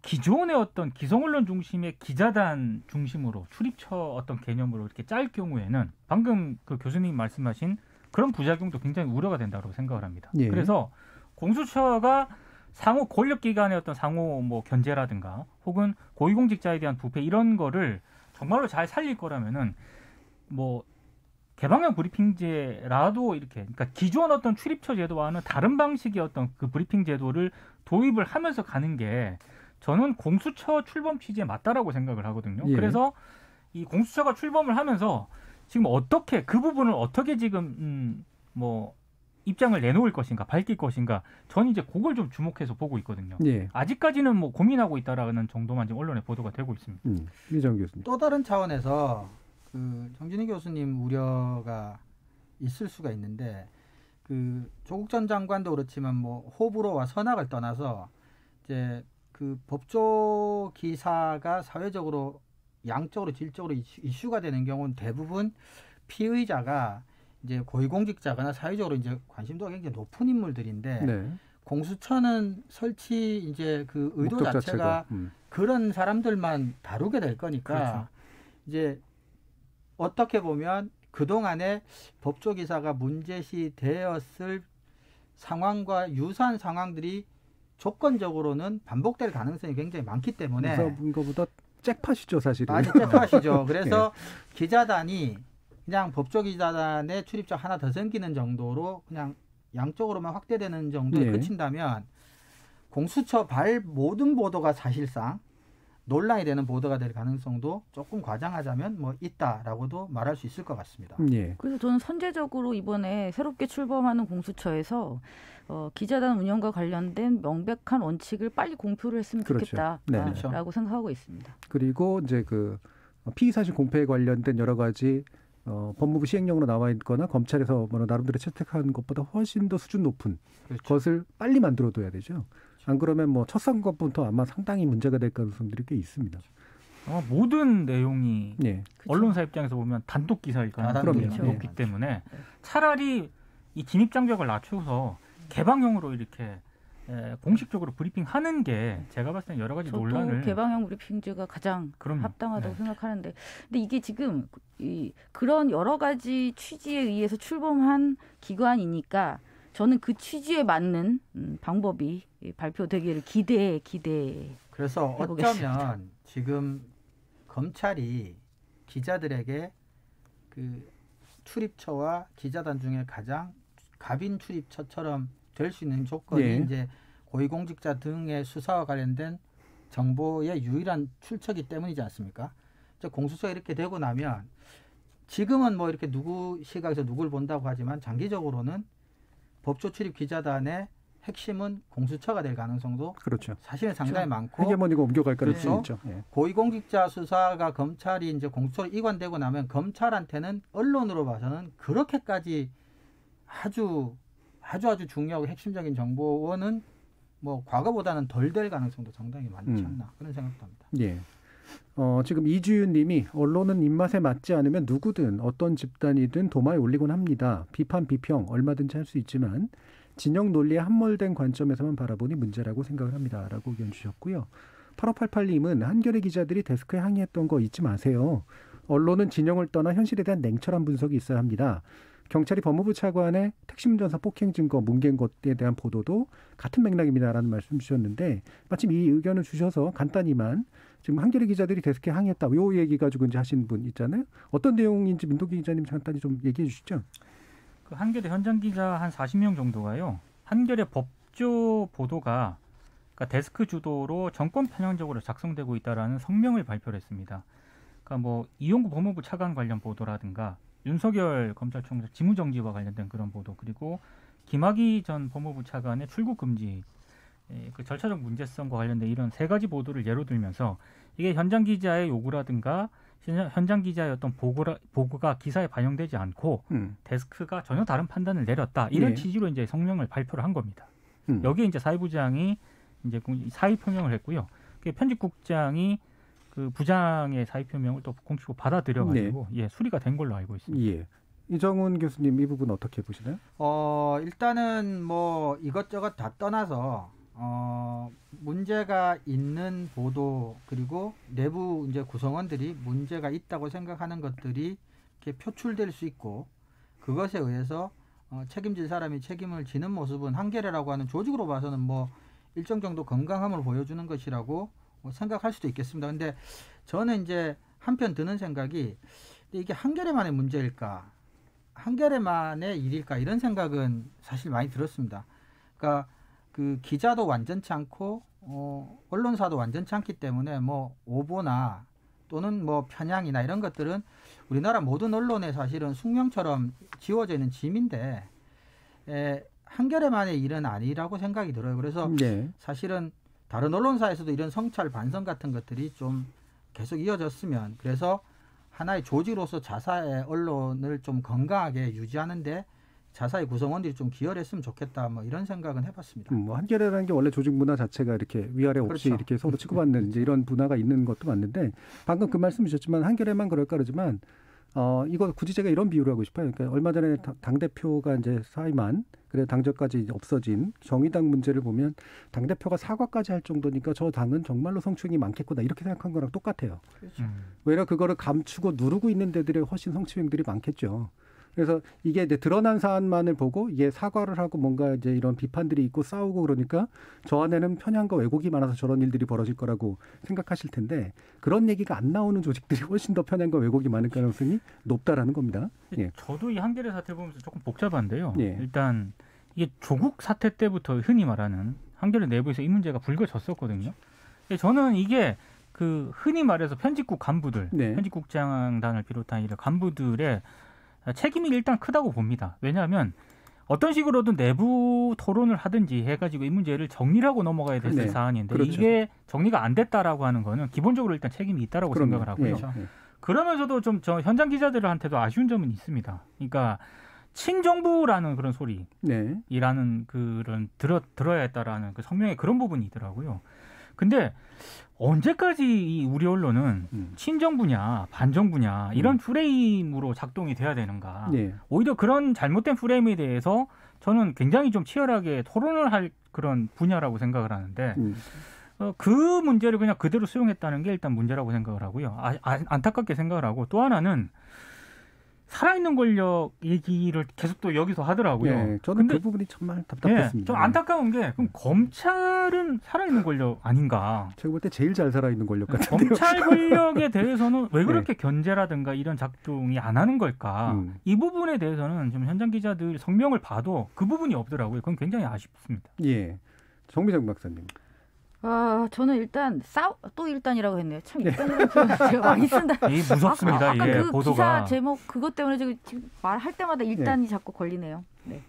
기존의 어떤 기성 언론 중심의 기자단 중심으로 출입처 어떤 개념으로 이렇게 짤 경우에는 방금 그 교수님 말씀하신 그런 부작용도 굉장히 우려가 된다고 생각을 합니다. 예. 그래서 공수처가 상호 권력기관의 어떤 상호 뭐 견제라든가 혹은 고위공직자에 대한 부패 이런 거를 정말로 잘 살릴 거라면은 뭐 개방형 브리핑제라도 이렇게 그러니까 기존 어떤 출입처 제도와는 다른 방식의 어떤 그 브리핑 제도를 도입을 하면서 가는 게 저는 공수처 출범 취지에 맞다라고 생각을 하거든요. 예. 그래서 이 공수처가 출범을 하면서 지금 어떻게 그 부분을 어떻게 지금 뭐 입장을 내놓을 것인가 밝힐 것인가 저는 이제 그걸 좀 주목해서 보고 있거든요. 예. 아직까지는 뭐 고민하고 있다라는 정도만 지금 언론에 보도가 되고 있습니다. 이정 교수님. 또 다른 차원에서 그 정진희 교수님 우려가 있을 수가 있는데 그 조국 전 장관도 그렇지만 뭐 호불호와 선악을 떠나서 이제 그 법조 기사가 사회적으로 양적으로 질적으로 이슈가 되는 경우는 대부분 피의자가 이제 고위공직자거나 사회적으로 이제 관심도가 굉장히 높은 인물들인데 공수처는 설치 이제 그 의도 자체가 그런 사람들만 다루게 될 거니까 그렇죠. 이제 어떻게 보면 그동안에 법조기사가 문제시 되었을 상황과 유사한 상황들이 조건적으로는 반복될 가능성이 굉장히 많기 때문에 무서운 것보다 잭팟이죠 사실은. 아주 잭팟이죠. 그래서 기자단이 그냥 법조기자단에 출입자 하나 더 생기는 정도로 그냥 양쪽으로만 확대되는 정도에 그친다면 공수처 모든 보도가 사실상 논란이 되는 보도가 될 가능성도 조금 과장하자면 뭐 있다라고도 말할 수 있을 것 같습니다. 예. 그래서 저는 선제적으로 이번에 새롭게 출범하는 공수처에서 기자단 운영과 관련된 명백한 원칙을 빨리 공표를 했으면 그렇죠. 좋겠다라고 그렇죠. 생각하고 있습니다. 그리고 이제 그 피의사실 공표에 관련된 여러 가지 법무부 시행령으로 나와 있거나 검찰에서 뭐 나름대로 채택한 것보다 훨씬 더 수준 높은 그렇죠. 것을 빨리 만들어둬야 되죠. 안 그러면 뭐 첫 선거부터 아마 상당히 문제가 될 가능성들이 꽤 있습니다. 모든 내용이 예. 언론사 입장에서 보면 단독 기사일 가능성이 그럼요. 높기 예. 때문에 차라리 이 진입 장벽을 낮춰서 개방형으로 이렇게 공식적으로 브리핑하는 게 제가 봤을 때는 여러 가지 저도 논란을 개방형 브리핑제가 가장 그럼요. 합당하다고 네. 생각하는데, 근데 이게 지금 그런 여러 가지 취지에 의해서 출범한 기관이니까 저는 그 취지에 맞는 방법이 발표되기를 기대해. 그래서 해보겠습니다. 어쩌면 지금 검찰이 기자들에게 그 출입처와 기자단 중에 가장 갑인 출입처처럼 될 수 있는 조건이 예. 이제 고위공직자 등의 수사와 관련된 정보의 유일한 출처이기 때문이지 않습니까? 공수처가 이렇게 되고 나면 지금은 뭐 이렇게 누구 시각에서 누굴 본다고 하지만 장기적으로는 법조 출입 기자단의 핵심은 공수처가 될 가능성도 그렇죠. 사실은 상당히 많고 헤게모니가 옮겨갈 가능성이 그렇죠. 있죠. 예. 고위공직자 수사가 검찰이 이제 공수처로 이관되고 나면 검찰한테는 언론으로 봐서는 그렇게까지 아주 중요하고 핵심적인 정보원은 뭐 과거보다는 덜 될 가능성도 상당히 많지 않나 그런 생각도 합니다. 예. 지금 이주윤 님이 언론은 입맛에 맞지 않으면 누구든 어떤 집단이든 도마에 올리곤 합니다. 비판, 비평 얼마든지 할 수 있지만 진영 논리에 함몰된 관점에서만 바라보니 문제라고 생각을 합니다. 라고 의견 주셨고요. 8588님은 한겨레 기자들이 데스크에 항의했던 거 잊지 마세요. 언론은 진영을 떠나 현실에 대한 냉철한 분석이 있어야 합니다. 경찰이 법무부 차관의 택시운전사 폭행 증거 뭉갠 것에 대한 보도도 같은 맥락입니다라는 말씀 주셨는데 마침 이 의견을 주셔서 간단히만 지금 한겨레 기자들이 데스크에 항의했다. 요 얘기 가지고 이제 하신 분 있잖아요. 어떤 내용인지 민동기 기자님 간단히 좀 얘기해 주시죠. 그 한겨레 현장 기자 한 40명 정도가요. 한겨레 법조 보도가 그러니까 데스크 주도로 정권 편향적으로 작성되고 있다라는 성명을 발표를 했습니다. 그러니까 뭐 이용구 법무부 차관 관련 보도라든가 윤석열 검찰총장 직무정지와 관련된 그런 보도, 그리고 김학의 전 법무부 차관의 출국 금지, 그 절차적 문제성과 관련된 이런 세 가지 보도를 예로 들면서 이게 현장 기자의 요구라든가 현장 기자의 어떤 보고가 기사에 반영되지 않고 데스크가 전혀 다른 판단을 내렸다, 이런 네. 취지로 이제 성명을 발표를 한 겁니다. 여기에 이제 사회부장이 이제 사의 표명을 했고요. 편집국장이 그 부장의 사의 표명을 또 공식으로 받아들여가지고 네. 수리가 된 걸로 알고 있습니다. 예. 이정훈 교수님 이 부분 어떻게 보시나요? 일단은 뭐 이것저것 다 떠나서 문제가 있는 보도, 그리고 내부 이제 구성원들이 문제가 있다고 생각하는 것들이 이렇게 표출될 수 있고, 그것에 의해서 책임질 사람이 책임을 지는 모습은 한겨레라고 하는 조직으로 봐서는 뭐 일정 정도 건강함을 보여주는 것이라고 생각할 수도 있겠습니다. 근데 저는 이제 한편 드는 생각이, 이게 한겨레만의 문제일까, 한겨레만의 일일까, 이런 생각은 사실 많이 들었습니다. 그러니까 그 기자도 완전치 않고 언론사도 완전치 않기 때문에 뭐 오보나 또는 뭐 편향이나 이런 것들은 우리나라 모든 언론에 사실은 숙명처럼 지워져 있는 짐인데 한겨레만의 일은 아니라고 생각이 들어요. 그래서 네. 사실은 다른 언론사에서도 이런 성찰 반성 같은 것들이 좀 계속 이어졌으면, 그래서 하나의 조직으로서 자사의 언론을 좀 건강하게 유지하는데 자사의 구성원들이 좀 기여를 했으면 좋겠다, 뭐 이런 생각은 해봤습니다. 뭐 한겨레라는 게 원래 조직 문화 자체가 이렇게 위아래 없이 그렇죠. 이렇게 서로 치고받는 이제 이런 문화가 있는 것도 맞는데, 방금 그 말씀 주셨지만 한겨레만 그럴까 그러지만 이거 굳이 제가 이런 비유를 하고 싶어요. 그러니까 얼마 전에 당대표가 이제 사임한, 그래 당적까지 없어진 정의당 문제를 보면 당대표가 사과까지 할 정도니까 저 당은 정말로 성추행이 많겠구나, 이렇게 생각한 거랑 똑같아요. 그렇죠. 왜냐, 그거를 감추고 누르고 있는 데들에 훨씬 성추행들이 많겠죠. 그래서 이게 이제 드러난 사안만을 보고 이게 사과를 하고 뭔가 이제 이런 비판들이 있고 싸우고 그러니까 저 안에는 편향과 왜곡이 많아서 저런 일들이 벌어질 거라고 생각하실 텐데, 그런 얘기가 안 나오는 조직들이 훨씬 더 편향과 왜곡이 많을 가능성이 높다라는 겁니다. 예. 저도 이 한겨레 사태 보면서 조금 복잡한데요. 예. 일단 이게 조국 사태 때부터 흔히 말하는 한겨레 내부에서 이 문제가 불거졌었거든요. 저는 이게 그 흔히 말해서 편집국 간부들, 네. 편집국장단을 비롯한 이런 간부들의 책임이 일단 크다고 봅니다. 왜냐하면 어떤 식으로든 내부 토론을 하든지 해가지고 이 문제를 정리를 하고 넘어가야 될 네. 사안인데 그렇죠. 이게 정리가 안 됐다라고 하는 거는 기본적으로 일단 책임이 있다라고 생각을 하고요. 예. 그러면서도 좀 저 현장 기자들한테도 아쉬운 점은 있습니다. 그러니까 친정부라는 그런 소리, 네. 이라는 그런 들어야 했다라는 그 성명에 그런 부분이 있더라고요. 근데 언제까지 이 우리 언론은 친정부냐 반정부냐 이런 프레임으로 작동이 돼야 되는가? 네. 오히려 그런 잘못된 프레임에 대해서 저는 굉장히 좀 치열하게 토론을 할 그런 분야라고 생각을 하는데 그 문제를 그냥 그대로 수용했다는 게 일단 문제라고 생각을 하고요. 안타깝게 생각을 하고 또 하나는 살아있는 권력 얘기를 계속 또 여기서 하더라고요. 네, 저는 그 부분이 정말 답답했습니다. 네, 좀 안타까운 게 그럼 검찰은 살아있는 권력 아닌가? 제가 볼 때 제일 잘 살아있는 권력 같은데요. 검찰 권력에 대해서는 왜 그렇게 견제라든가 이런 작동이 안 하는 걸까? 이 부분에 대해서는 좀 현장 기자들 성명을 봐도 그 부분이 없더라고요. 그건 굉장히 아쉽습니다. 예, 정미정 박사님. 저는 일단이라고 했네요. 참 일단이라는 표현 제가 많이 쓴다. 무섭습니다. 아까 이게 그 보도가. 기사 제목 그것 때문에 지금 말할 때마다 일단이 자꾸 걸리네요. 네.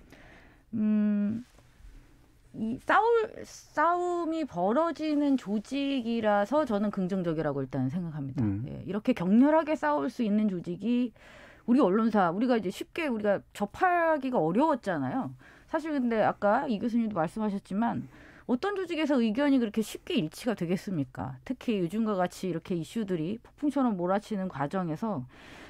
이 싸움이 벌어지는 조직이라서 저는 긍정적이라고 일단 생각합니다. 예, 이렇게 격렬하게 싸울 수 있는 조직이 우리 언론사 우리가 이제 쉽게 우리가 접하기가 어려웠잖아요. 사실 근데 아까 이 교수님도 말씀하셨지만 어떤 조직에서 의견이 그렇게 쉽게 일치가 되겠습니까? 특히 요즘과 같이 이렇게 이슈들이 폭풍처럼 몰아치는 과정에서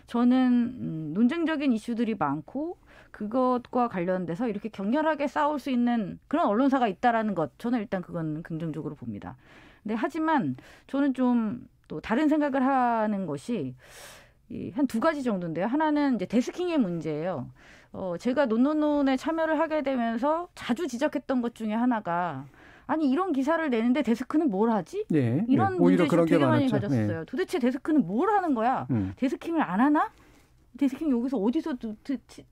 저는 논쟁적인 이슈들이 많고 그것과 관련돼서 이렇게 격렬하게 싸울 수 있는 그런 언론사가 있다라는 것, 저는 일단 그건 긍정적으로 봅니다. 근데 하지만 저는 좀 또 다른 생각을 하는 것이 한 두 가지 정도인데요. 하나는 이제 데스킹의 문제예요. 제가 논논논에 참여를 하게 되면서 자주 지적했던 것 중에 하나가 아니 이런 기사를 내는데 데스크는 뭘 하지? 네, 이런 문제를 되게 많이 가졌어요. 네. 도대체 데스크는 뭘 하는 거야? 데스킹을 안 하나? 데스킹이 여기서 어디서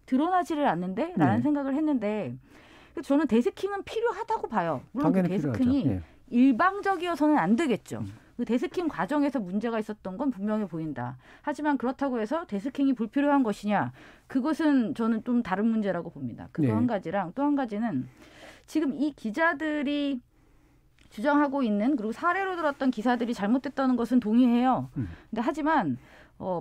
드러나지를 않는데? 라는 생각을 했는데 저는 데스킹은 필요하다고 봐요. 물론 그 데스킹이 일방적이어서는 안 되겠죠. 그 데스킹 과정에서 문제가 있었던 건 분명히 보인다. 하지만 그렇다고 해서 데스킹이 불필요한 것이냐? 그것은 저는 좀 다른 문제라고 봅니다. 그거 한 가지랑 또 한 가지는 지금 이 기자들이 주장하고 있는 그리고 사례로 들었던 기사들이 잘못됐다는 것은 동의해요. 근데 하지만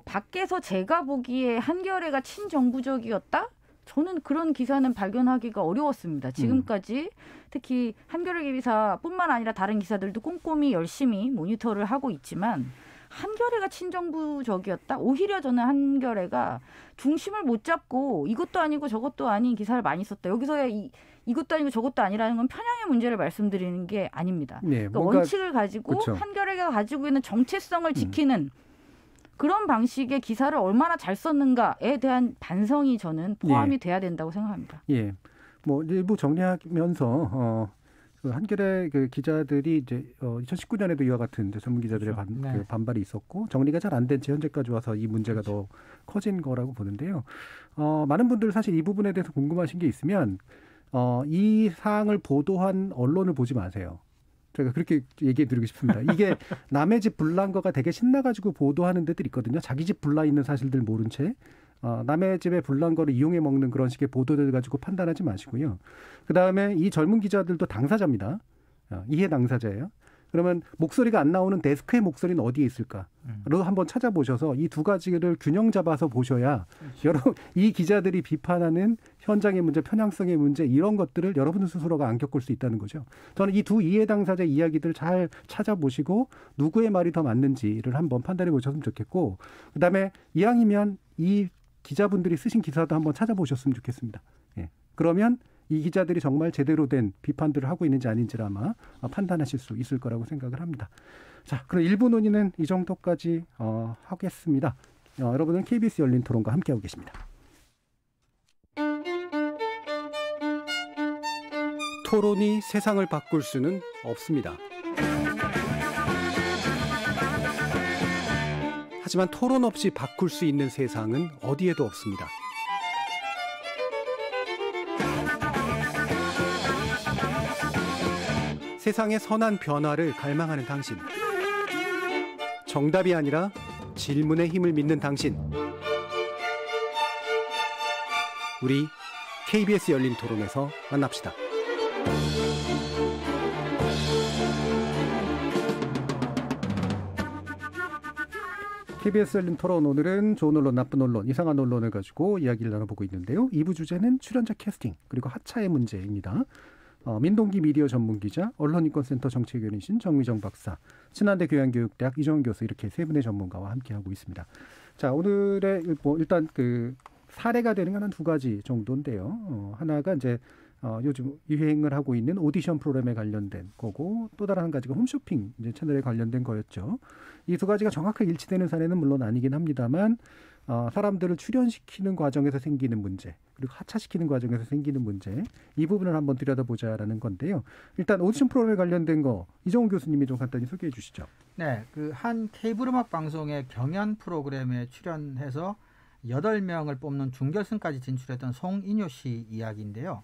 밖에서 제가 보기에 한겨레가 친정부적이었다? 저는 그런 기사는 발견하기가 어려웠습니다. 지금까지 특히 한겨레 기사뿐만 아니라 다른 기사들도 꼼꼼히 열심히 모니터를 하고 있지만 한겨레가 친정부적이었다? 오히려 저는 한겨레가 중심을 못 잡고 이것도 아니고 저것도 아닌 기사를 많이 썼다. 여기서의 이것도 아니고 저것도 아니라는 건 편향의 문제를 말씀드리는 게 아닙니다. 네, 그러니까 원칙을 가지고 그렇죠. 한겨레가 가지고 있는 정체성을 지키는 그런 방식의 기사를 얼마나 잘 썼는가에 대한 반성이 저는 포함이 돼야 된다고 생각합니다. 예, 뭐 일부 정리하면서 그 한겨레 그 기자들이 이제 2019년에도 이와 같은 이제 전문 기자들의 그 반발이 있었고 정리가 잘 안 된 채 현재까지 와서 이 문제가 더 커진 거라고 보는데요. 많은 분들 사실 이 부분에 대해서 궁금하신 게 있으면 이 사항을 보도한 언론을 보지 마세요. 제가 그렇게 얘기해 드리고 싶습니다. 이게 남의 집 불난 거가 되게 신나가지고 보도하는 데들 있거든요. 자기 집 불나 있는 사실들 모른 채 남의 집에 불난 거를 이용해 먹는 그런 식의 보도들 가지고 판단하지 마시고요. 그다음에 이 젊은 기자들도 당사자입니다. 이해 당사자예요. 그러면 목소리가 안 나오는 데스크의 목소리는 어디에 있을까? 로 한번 찾아보셔서 이 두 가지를 균형 잡아서 보셔야 여러분 이 기자들이 비판하는 현장의 문제, 편향성의 문제 이런 것들을 여러분 스스로가 안 겪을 수 있다는 거죠. 저는 이 두 이해 당사자 이야기들 잘 찾아보시고 누구의 말이 더 맞는지를 한번 판단해 보셨으면 좋겠고 그다음에 이왕이면 이 기자분들이 쓰신 기사도 한번 찾아보셨으면 좋겠습니다. 예. 그러면 이 기자들이 정말 제대로 된 비판들을 하고 있는지 아닌지를 아마 판단하실 수 있을 거라고 생각을 합니다. 자, 그럼 1부 논의는 이 정도까지 하겠습니다. 여러분은 KBS 열린 토론과 함께하고 계십니다. 토론이 세상을 바꿀 수는 없습니다. 하지만 토론 없이 바꿀 수 있는 세상은 어디에도 없습니다. 세상의 선한 변화를 갈망하는 당신. 정답이 아니라 질문의 힘을 믿는 당신. 우리 KBS 열린 토론에서 만납시다. KBS 열린 토론, 오늘은 좋은 언론, 나쁜 언론, 이상한 언론을 가지고 이야기를 나눠보고 있는데요. 2부 주제는 출연자 캐스팅 그리고 하차의 문제입니다. 민동기 미디어 전문기자, 언론인권센터 정책위원이신 정미정 박사, 신한대 교양교육대학 이정훈 교수, 이렇게 세 분의 전문가와 함께하고 있습니다. 자, 오늘의 일단 그 사례가 되는 건 한 두 가지 정도인데요. 하나가 이제 요즘 유행을 하고 있는 오디션 프로그램에 관련된 거고, 또 다른 한 가지가 홈쇼핑 이제 채널에 관련된 거였죠. 이 두 가지가 정확하게 일치되는 사례는 물론 아니긴 합니다만, 사람들을 출연시키는 과정에서 생기는 문제, 그리고 하차시키는 과정에서 생기는 문제, 이 부분을 한번 들여다보자라는 건데요. 일단 오디션 프로그램에 관련된 거 이정훈 교수님이 좀 간단히 소개해 주시죠. 네, 그 한 케이블 음악 방송의 경연 프로그램에 출연해서 8명을 뽑는 준결승까지 진출했던 송인효 씨 이야기인데요.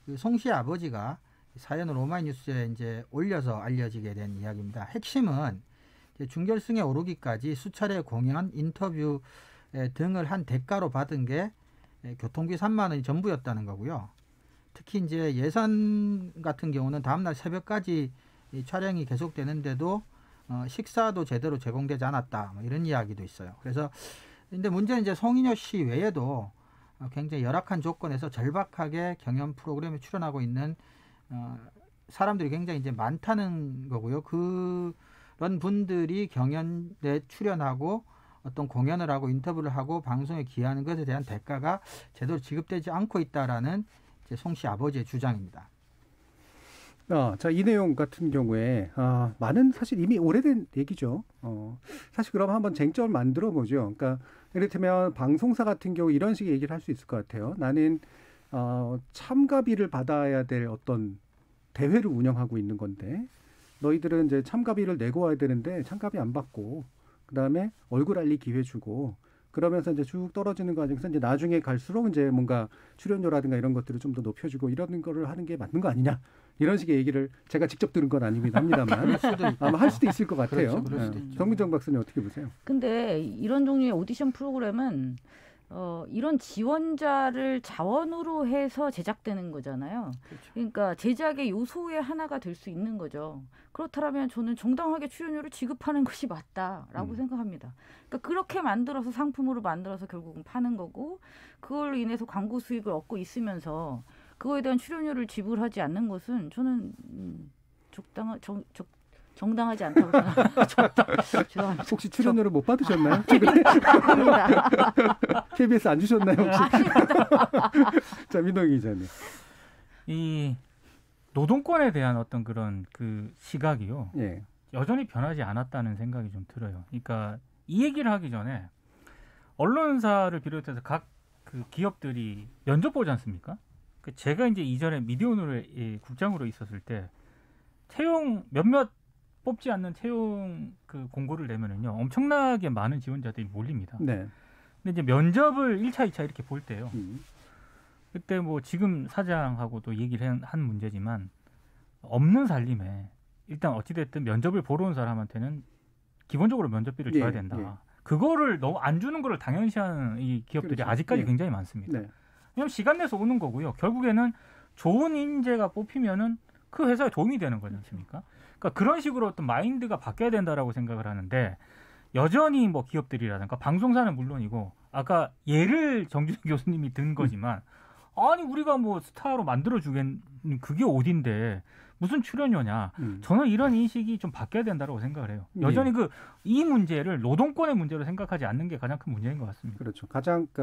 그 송 씨의 아버지가 사연을 오마이뉴스에 이제 올려서 알려지게 된 이야기입니다. 핵심은 이제 준결승에 오르기까지 수차례 공연, 인터뷰 등을 한 대가로 받은 게 교통비 3만 원이 전부였다는 거고요. 특히 이제 예산 같은 경우는 다음날 새벽까지 촬영이 계속되는데도 식사도 제대로 제공되지 않았다, 뭐 이런 이야기도 있어요. 그래서 근데 문제는 이제 송인효 씨 외에도 굉장히 열악한 조건에서 절박하게 경연 프로그램에 출연하고 있는 사람들이 굉장히 이제 많다는 거고요. 그런 분들이 경연에 출연하고 어떤 공연을 하고 인터뷰를 하고 방송에 기여하는 것에 대한 대가가 제대로 지급되지 않고 있다라는 이제 송 씨 아버지의 주장입니다. 자, 이 내용 같은 경우에 많은 사실 이미 오래된 얘기죠. 사실 그럼 한번 쟁점을 만들어 보죠. 그러니까 이를테면 방송사 같은 경우 이런 식의 얘기를 할 수 있을 것 같아요. 나는 참가비를 받아야 될 어떤 대회를 운영하고 있는 건데, 너희들은 이제 참가비를 내고 와야 되는데 참가비 안 받고, 그다음에 얼굴 알리 기회 주고, 그러면서 이제 쭉 떨어지는 과정에서 이제 나중에 갈수록 이제 뭔가 출연료라든가 이런 것들을 좀 더 높여주고 이런 거를 하는 게 맞는 거 아니냐, 이런 식의 얘기를 제가 직접 들은 건 아니긴 합니다만 아마 할 수도 있을 것 같아요. 그렇죠. 정민정 박사님 어떻게 보세요? 근데 이런 종류의 오디션 프로그램은 이런 지원자를 자원으로 해서 제작되는 거잖아요. 그렇죠. 그러니까 제작의 요소의 하나가 될 수 있는 거죠. 그렇다면 저는 정당하게 출연료를 지급하는 것이 맞다라고 생각합니다. 그러니까 그렇게 만들어서 상품으로 만들어서 결국은 파는 거고, 그걸로 인해서 광고 수익을 얻고 있으면서 그거에 대한 출연료를 지불하지 않는 것은 저는 정당하지 않다고 생각합니다. 혹시 출연료를 못 받으셨나요? KBS 안 주셨나요? 혹시? 자, 민동희 기자님. 이 노동권에 대한 어떤 그런 그 시각이요. 예. 여전히 변하지 않았다는 생각이 좀 들어요. 그러니까 이 얘기를 하기 전에 언론사를 비롯해서 각 그 기업들이 면접 보지 않습니까? 제가 이제 이전에 미디어오늘 국장으로 있었을 때 채용 몇몇 뽑지 않는 채용 그 공고를 내면은요, 엄청나게 많은 지원자들이 몰립니다. 네. 근데 이제 면접을 1차, 2차 이렇게 볼 때요. 그때 뭐 지금 사장하고도 얘기를 한 문제지만, 없는 살림에 일단 어찌됐든 면접을 보러 온 사람한테는 기본적으로 면접비를 줘야 된다. 예. 그거를 너무 안 주는 거를 당연시하는 이 기업들이 그렇죠. 아직까지 예. 굉장히 많습니다. 네. 왜냐하면 시간 내서 오는 거고요. 결국에는 좋은 인재가 뽑히면은 그 회사에 도움이 되는 거지 않습니까? 그러니까 그런 식으로 어떤 마인드가 바뀌어야 된다라고 생각을 하는데, 여전히 뭐 기업들이라든가 방송사는 물론이고, 아까 예를 정준희 교수님이 든 거지만, 아니 우리가 뭐 스타로 만들어주겠는 그게 어딘데 무슨 출연료냐. 저는 이런 인식이 좀 바뀌어야 된다고 생각을 해요. 여전히 이 문제를 노동권의 문제로 생각하지 않는 게 가장 큰 문제인 것 같습니다. 그렇죠.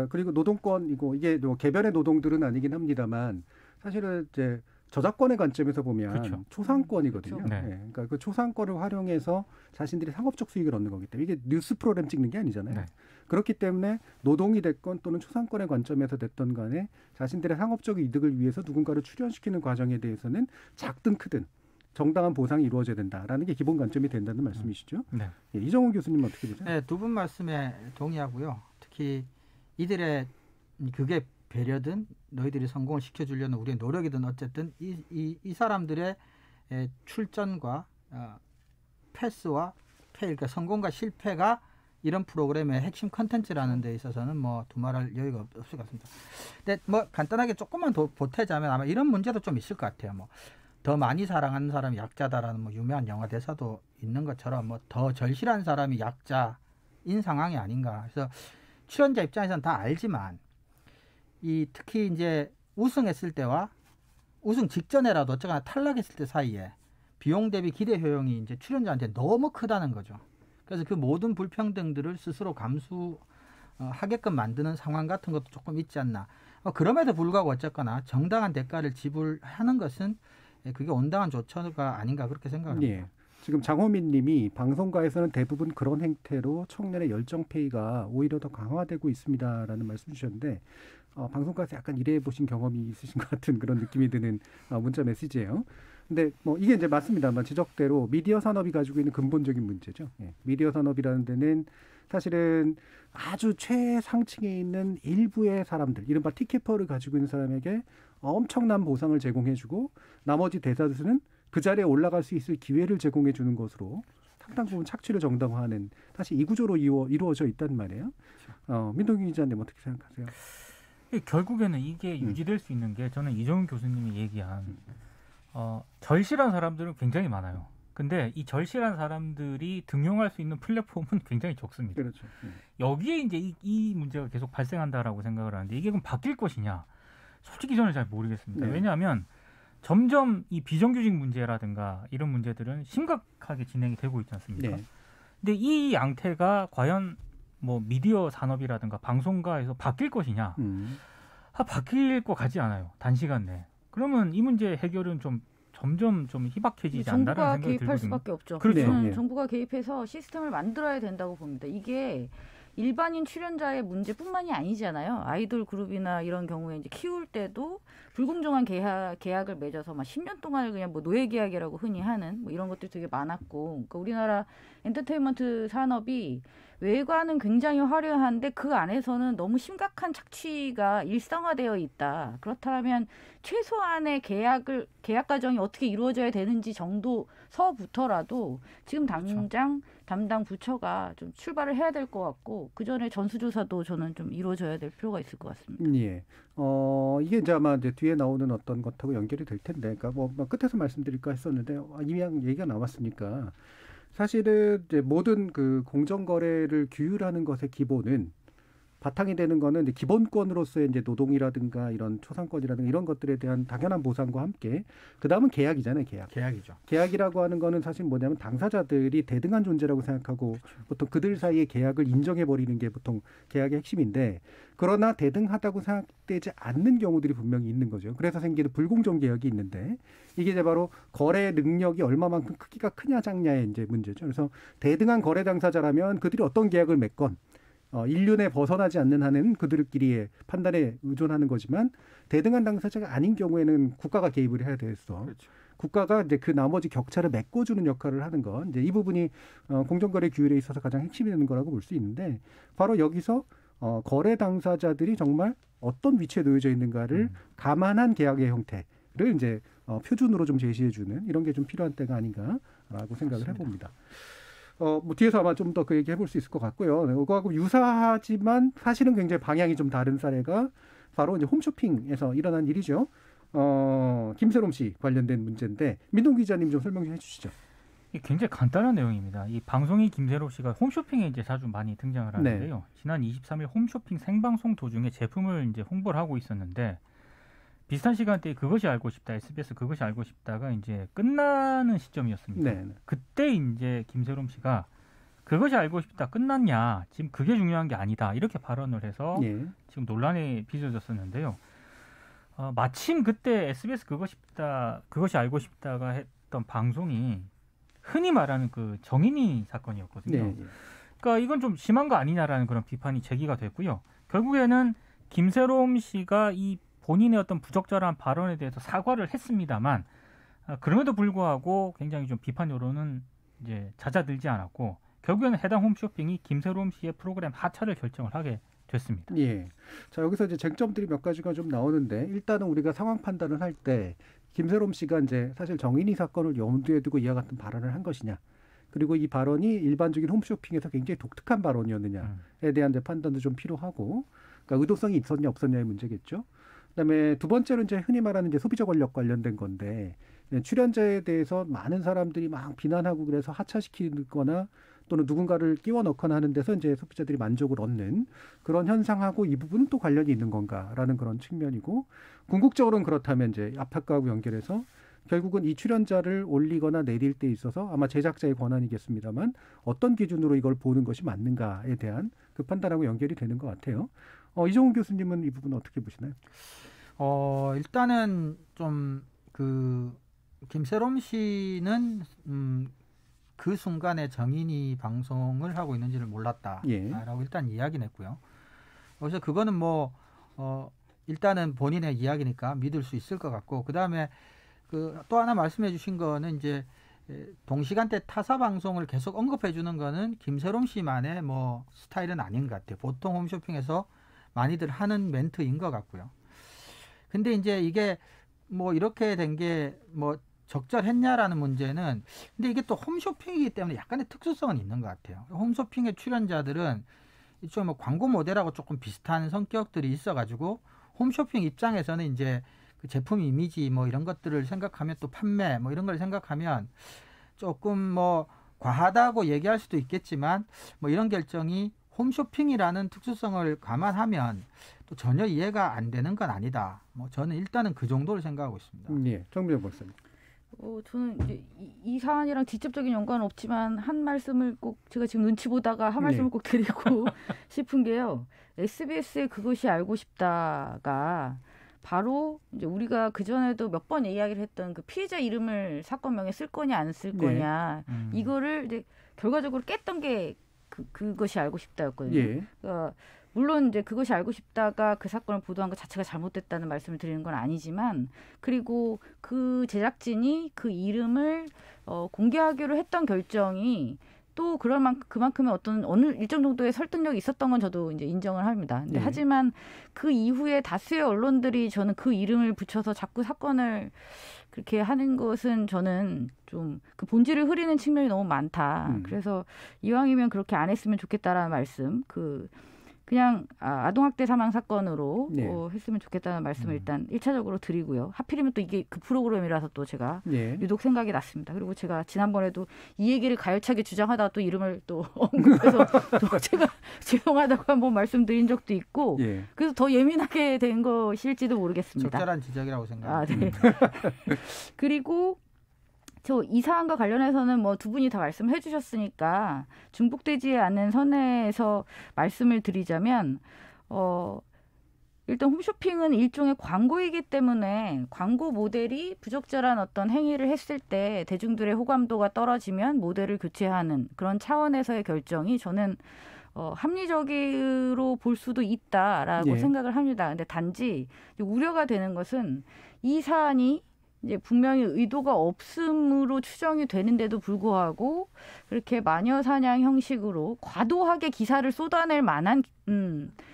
그리고 노동권이고, 이게 뭐 개별의 노동들은 아니긴 합니다만, 사실은 이제 저작권의 관점에서 보면 그렇죠. 초상권이거든요. 그렇죠. 네. 네. 그러니까 그 초상권을 활용해서 자신들이 상업적 수익을 얻는 거기 때문에, 이게 뉴스 프로그램 찍는 게 아니잖아요. 네. 그렇기 때문에 노동이 됐건 또는 초상권의 관점에서 됐던 간에 자신들의 상업적 이득을 위해서 누군가를 출연시키는 과정에 대해서는 작든 크든 정당한 보상이 이루어져야 된다라는 게 기본 관점이 된다는 말씀이시죠. 네. 예, 이정훈 교수님 어떻게 보세요? 네, 두 분 말씀에 동의하고요. 특히 이들의 그게 배려든 너희들이 성공을 시켜주려는 우리의 노력이든 어쨌든 이 사람들의 출전과 패스와 그러니까 성공과 실패가 이런 프로그램의 핵심 컨텐츠라는 데 있어서는 뭐 두말할 여유가 없을 것 같습니다. 근데 뭐 간단하게 조금만 더 보태자면 아마 이런 문제도 좀 있을 것 같아요. 뭐 더 많이 사랑하는 사람이 약자다라는 뭐 유명한 영화 대사도 있는 것처럼 뭐 더 절실한 사람이 약자인 상황이 아닌가. 그래서 출연자 입장에서는 다 알지만 이 특히 이제 우승했을 때와 우승 직전에라도 어쩌거나 탈락했을 때 사이에 비용 대비 기대 효용이 이제 출연자한테 너무 크다는 거죠. 그래서 그 모든 불평등들을 스스로 감수하게끔 만드는 상황 같은 것도 조금 있지 않나. 그럼에도 불구하고 어쨌거나 정당한 대가를 지불하는 것은 그게 온당한 조처가 아닌가 그렇게 생각합니다. 예. 지금 장호민 님이 방송가에서는 대부분 그런 행태로 청년의 열정페이가 오히려 더 강화되고 있습니다라는 말씀 주셨는데 방송가에서 약간 일해 보신 경험이 있으신 것 같은 그런 느낌이 드는 문자 메시지예요. 근데 뭐 이게 이제 맞습니다만 지적대로 미디어 산업이 가지고 있는 근본적인 문제죠. 예. 미디어 산업이라는 데는 사실은 아주 최상층에 있는 일부의 사람들, 이른바 티켓퍼를 가지고 있는 사람에게 엄청난 보상을 제공해주고 나머지 대다수는 그 자리에 올라갈 수 있을 기회를 제공해 주는 것으로 상당 부분 착취를 정당화하는 사실 이 구조로 이루어져 있단 말이에요. 민동기 기자님 어떻게 생각하세요? 결국에는 이게 유지될 수 있는 게 저는 이종훈 교수님이 얘기한 절실한 사람들은 굉장히 많아요. 근데 이 절실한 사람들이 등용할 수 있는 플랫폼은 굉장히 적습니다. 그렇죠. 여기에 이제 이 문제가 계속 발생한다라고 생각을 하는데 이게 그럼 바뀔 것이냐? 솔직히 저는 잘 모르겠습니다. 네. 왜냐하면 점점 이 비정규직 문제라든가 이런 문제들은 심각하게 진행이 되고 있지 않습니까? 네. 근데 이 양태가 과연 뭐 미디어 산업이라든가 방송가에서 바뀔 것이냐? 바뀔 것 같지 않아요. 단시간 내에. 그러면 이 문제 해결은 좀 점점 좀 희박해지지 않나라는 생각이 들거든요. 정부가 개입할 수밖에 없죠. 그렇죠. 네. 정부가 개입해서 시스템을 만들어야 된다고 봅니다. 이게 일반인 출연자의 문제뿐만이 아니잖아요. 아이돌 그룹이나 이런 경우에 이제 키울 때도 불공정한 계약을 맺어서 막 10년 동안을 그냥 뭐 노예 계약이라고 흔히 하는 뭐 이런 것들이 되게 많았고, 그러니까 우리나라 엔터테인먼트 산업이 외관은 굉장히 화려한데 그 안에서는 너무 심각한 착취가 일상화되어 있다. 그렇다면 최소한의 계약 과정이 어떻게 이루어져야 되는지 정도서부터라도 지금 당장 담당 부처가 좀 출발을 해야 될 것 같고, 그 전에 전수조사도 저는 좀 이루어져야 될 필요가 있을 것 같습니다. 예. 이게 이제 아마 이제 뒤에 나오는 어떤 것하고 연결이 될 텐데, 그러니까 뭐 끝에서 말씀드릴까 했었는데 이미 얘기가 나왔으니까. 사실은 이제 모든 그 공정거래를 규율하는 것의 기본은 바탕이 되는 거는 이제 기본권으로서의 이제 노동이라든가 이런 초상권이라든가 이런 것들에 대한 당연한 보상과 함께 그 다음은 계약이잖아요. 계약이죠. 계약이라고 하는 거는 사실 뭐냐면 당사자들이 대등한 존재라고 생각하고 보통 그들 사이의 계약을 인정해버리는 게 보통 계약의 핵심인데, 그러나 대등하다고 생각되지 않는 경우들이 분명히 있는 거죠. 그래서 생기는 불공정 계약이 있는데 이게 이제 바로 거래 능력이 얼마만큼 크기가 크냐 작냐의 이제 문제죠. 그래서 대등한 거래 당사자라면 그들이 어떤 계약을 맺건 인륜에 벗어나지 않는 한은 그들끼리의 판단에 의존하는 거지만, 대등한 당사자가 아닌 경우에는 국가가 개입을 해야 돼서 그렇죠. 국가가 이제 그 나머지 격차를 메꿔주는 역할을 하는 건 이제 이 부분이 공정거래 규율에 있어서 가장 핵심이 되는 거라고 볼 수 있는데, 바로 여기서 거래 당사자들이 정말 어떤 위치에 놓여져 있는가를 감안한 계약의 형태를 이제 표준으로 좀 제시해주는 이런 게 좀 필요한 때가 아닌가라고 생각을 해봅니다. 뭐 뒤에서 아마 좀 더 그 얘기 해볼 수 있을 것 같고요. 이거하고 유사하지만 사실은 굉장히 방향이 좀 다른 사례가 바로 이제 홈쇼핑에서 일어난 일이죠. 김세롬 씨 관련된 문제인데 민동 기자님 좀 설명 좀 해주시죠. 굉장히 간단한 내용입니다. 이 방송인 김세롬 씨가 홈쇼핑에 이제 자주 많이 등장을 하는데요. 네. 지난 23일 홈쇼핑 생방송 도중에 제품을 이제 홍보를 하고 있었는데, 비슷한 시간대에 그것이 알고 싶다, SBS 그것이 알고 싶다가 이제 끝나는 시점이었습니다. 네. 그때 이제 김세롬 씨가 그것이 알고 싶다 끝났냐, 지금 그게 중요한 게 아니다, 이렇게 발언을 해서 네. 지금 논란이 빚어졌었는데요. 마침 그때 SBS 그것이 알고 싶다가 했던 방송이 흔히 말하는 그 정인이 사건이었거든요. 네. 그러니까 이건 좀 심한 거 아니냐라는 그런 비판이 제기가 됐고요. 결국에는 김세롬 씨가 이 본인의 어떤 부적절한 발언에 대해서 사과를 했습니다만, 그럼에도 불구하고 굉장히 좀 비판 여론은 이제 잦아들지 않았고, 결국에는 해당 홈쇼핑이 김세롬 씨의 프로그램 하차를 결정을 하게 됐습니다. 예. 자, 여기서 이제 쟁점들이 몇 가지가 좀 나오는데, 일단은 우리가 상황 판단을 할 때 김세롬 씨가 이제 사실 정인이 사건을 염두에 두고 이와 같은 발언을 한 것이냐, 그리고 이 발언이 일반적인 홈쇼핑에서 굉장히 독특한 발언이었느냐에 대한 판단도 좀 필요하고, 그러니까 의도성이 있었냐 없었냐의 문제겠죠. 그다음에 두 번째로 이제 흔히 말하는 이제 소비자 권력 관련된 건데, 출연자에 대해서 많은 사람들이 막 비난하고 그래서 하차시키거나 또는 누군가를 끼워 넣거나 하는 데서 이제 소비자들이 만족을 얻는 그런 현상하고 이 부분은 또 관련이 있는 건가라는 그런 측면이고, 궁극적으로는 그렇다면 이제 앞학과하고 연결해서 결국은 이 출연자를 올리거나 내릴 때 있어서 아마 제작자의 권한이겠습니다만 어떤 기준으로 이걸 보는 것이 맞는가에 대한 그 판단하고 연결이 되는 것 같아요. 이종훈 교수님은 이 부분 어떻게 보시나요? 일단은 좀 김세롬 씨는 그 순간에 정인이 방송을 하고 있는지를 몰랐다라고 일단 이야기는 했고요. 그래서 그거는 일단은 본인의 이야기니까 믿을 수 있을 것 같고, 그다음에 또 하나 말씀해 주신 거는 이제 동시간대 타사 방송을 계속 언급해 주는 거는 김세롬 씨만의 스타일은 아닌 것 같아요. 보통 홈쇼핑에서 많이들 하는 멘트인 것 같고요. 근데 이제 이게 이렇게 된 게 적절했냐라는 문제는, 근데 이게 또 홈쇼핑이기 때문에 약간의 특수성은 있는 것 같아요. 홈쇼핑의 출연자들은 이쪽 광고 모델하고 조금 비슷한 성격들이 있어가지고 홈쇼핑 입장에서는 이제 그 제품 이미지 이런 것들을 생각하면, 또 판매 이런 걸 생각하면 조금 과하다고 얘기할 수도 있겠지만 이런 결정이 홈쇼핑이라는 특수성을 감안하면 또 전혀 이해가 안 되는 건 아니다. 저는 일단은 그 정도를 생각하고 있습니다. 예, 정미정 박사님. 저는 이제 이 사안이랑 직접적인 연관은 없지만 한 말씀을 꼭 제가 지금 눈치 보다가 한 말씀을 꼭 드리고 싶은 게요. SBS의 그것이 알고 싶다가 바로 이제 우리가 그 전에도 몇 번 이야기를 했던 그 피해자 이름을 사건명에 쓸 거냐 안 쓸 거냐 이거를 이제 결과적으로 깼던 게 그것이 알고 싶다였거든요. 그러니까 물론 이제 그것이 알고 싶다가 그 사건을 보도한 것 자체가 잘못됐다는 말씀을 드리는 건 아니지만, 그리고 그 제작진이 그 이름을 공개하기로 했던 결정이 또 그만큼의 어느 일정 정도의 설득력이 있었던 건 저도 이제 인정을 합니다. 근데 하지만 그 이후에 다수의 언론들이 저는 그 이름을 붙여서 자꾸 사건을 그렇게 하는 것은 저는 좀 그 본질을 흐리는 측면이 너무 많다. 그래서 이왕이면 그렇게 안 했으면 좋겠다라는 말씀, 그냥 아동학대 사망 사건으로 했으면 좋겠다는 말씀을 일단 1차적으로 드리고요. 하필이면 또 이게 그 프로그램이라서 또 제가 유독 생각이 났습니다. 그리고 제가 지난번에도 이 얘기를 가열차게 주장하다가 또 이름을 또 언급해서 또 제가 죄송하다고 한번 말씀드린 적도 있고, 그래서 더 예민하게 된 것일지도 모르겠습니다. 적절한 지적이라고 생각합니다. 네. 그리고 이 사안과 관련해서는 두 분이 다 말씀해 주셨으니까 중복되지 않는 선에서 말씀을 드리자면, 일단 홈쇼핑은 일종의 광고이기 때문에 광고 모델이 부적절한 어떤 행위를 했을 때 대중들의 호감도가 떨어지면 모델을 교체하는 그런 차원에서의 결정이 저는 합리적으로 볼 수도 있다라고 생각을 합니다. 근데 단지 우려가 되는 것은 이 사안이 이제 분명히 의도가 없음으로 추정이 되는데도 불구하고 그렇게 마녀 사냥 형식으로 과도하게 기사를 쏟아낼 만한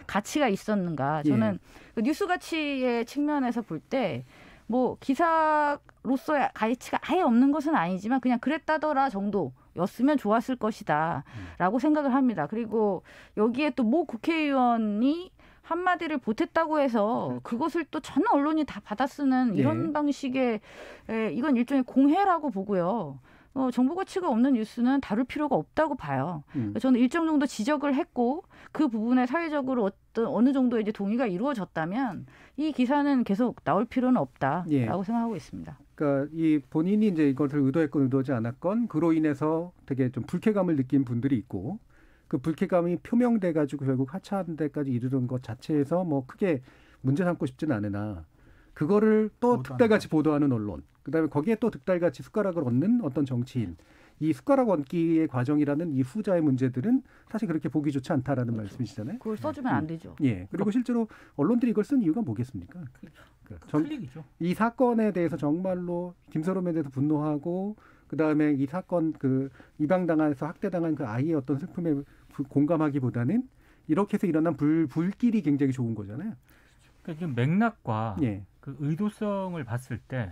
가치가 있었는가? 저는 뉴스 가치의 측면에서 볼 때 기사로서의 가치가 아예 없는 것은 아니지만 그냥 그랬다더라 정도였으면 좋았을 것이다 라고 생각을 합니다. 그리고 여기에 또 국회의원이 한마디를 보탰다고 해서 그것을 또 전 언론이 다 받아쓰는 이런 방식의 이건 일종의 공해라고 보고요. 정보 가치가 없는 뉴스는 다룰 필요가 없다고 봐요. 저는 일정 정도 지적을 했고 그 부분에 사회적으로 어느 정도의 이제 동의가 이루어졌다면 이 기사는 계속 나올 필요는 없다라고 생각하고 있습니다. 그러니까 이 본인이 이제 이것을 의도했건 의도하지 않았건 그로 인해서 되게 좀 불쾌감을 느낀 분들이 있고, 그 불쾌감이 표명돼 가지고 결국 하차하는 데까지 이르는 것 자체에서 크게 문제 삼고 싶지는 않으나, 그거를 또 득달같이 보도하는 언론, 그다음에 거기에 또 득달같이 숟가락을 얹는 어떤 정치인, 이 숟가락 얹기의 과정이라는 이 후자의 문제들은 사실 그렇게 보기 좋지 않다라는 말씀이시잖아요. 그걸 써주면 안 되죠. 그리고 실제로 언론들이 이걸 쓴 이유가 뭐겠습니까? 클릭이죠. 이 사건에 대해서 정말로 김세롬에 대해서 분노하고, 그다음에 이 사건 입양당해서 학대당한 그 아이의 어떤 슬픔에 공감하기보다는 이렇게 해서 일어난 불길이 굉장히 좋은 거잖아요. 그러니까 지금 맥락과 그 의도성을 봤을 때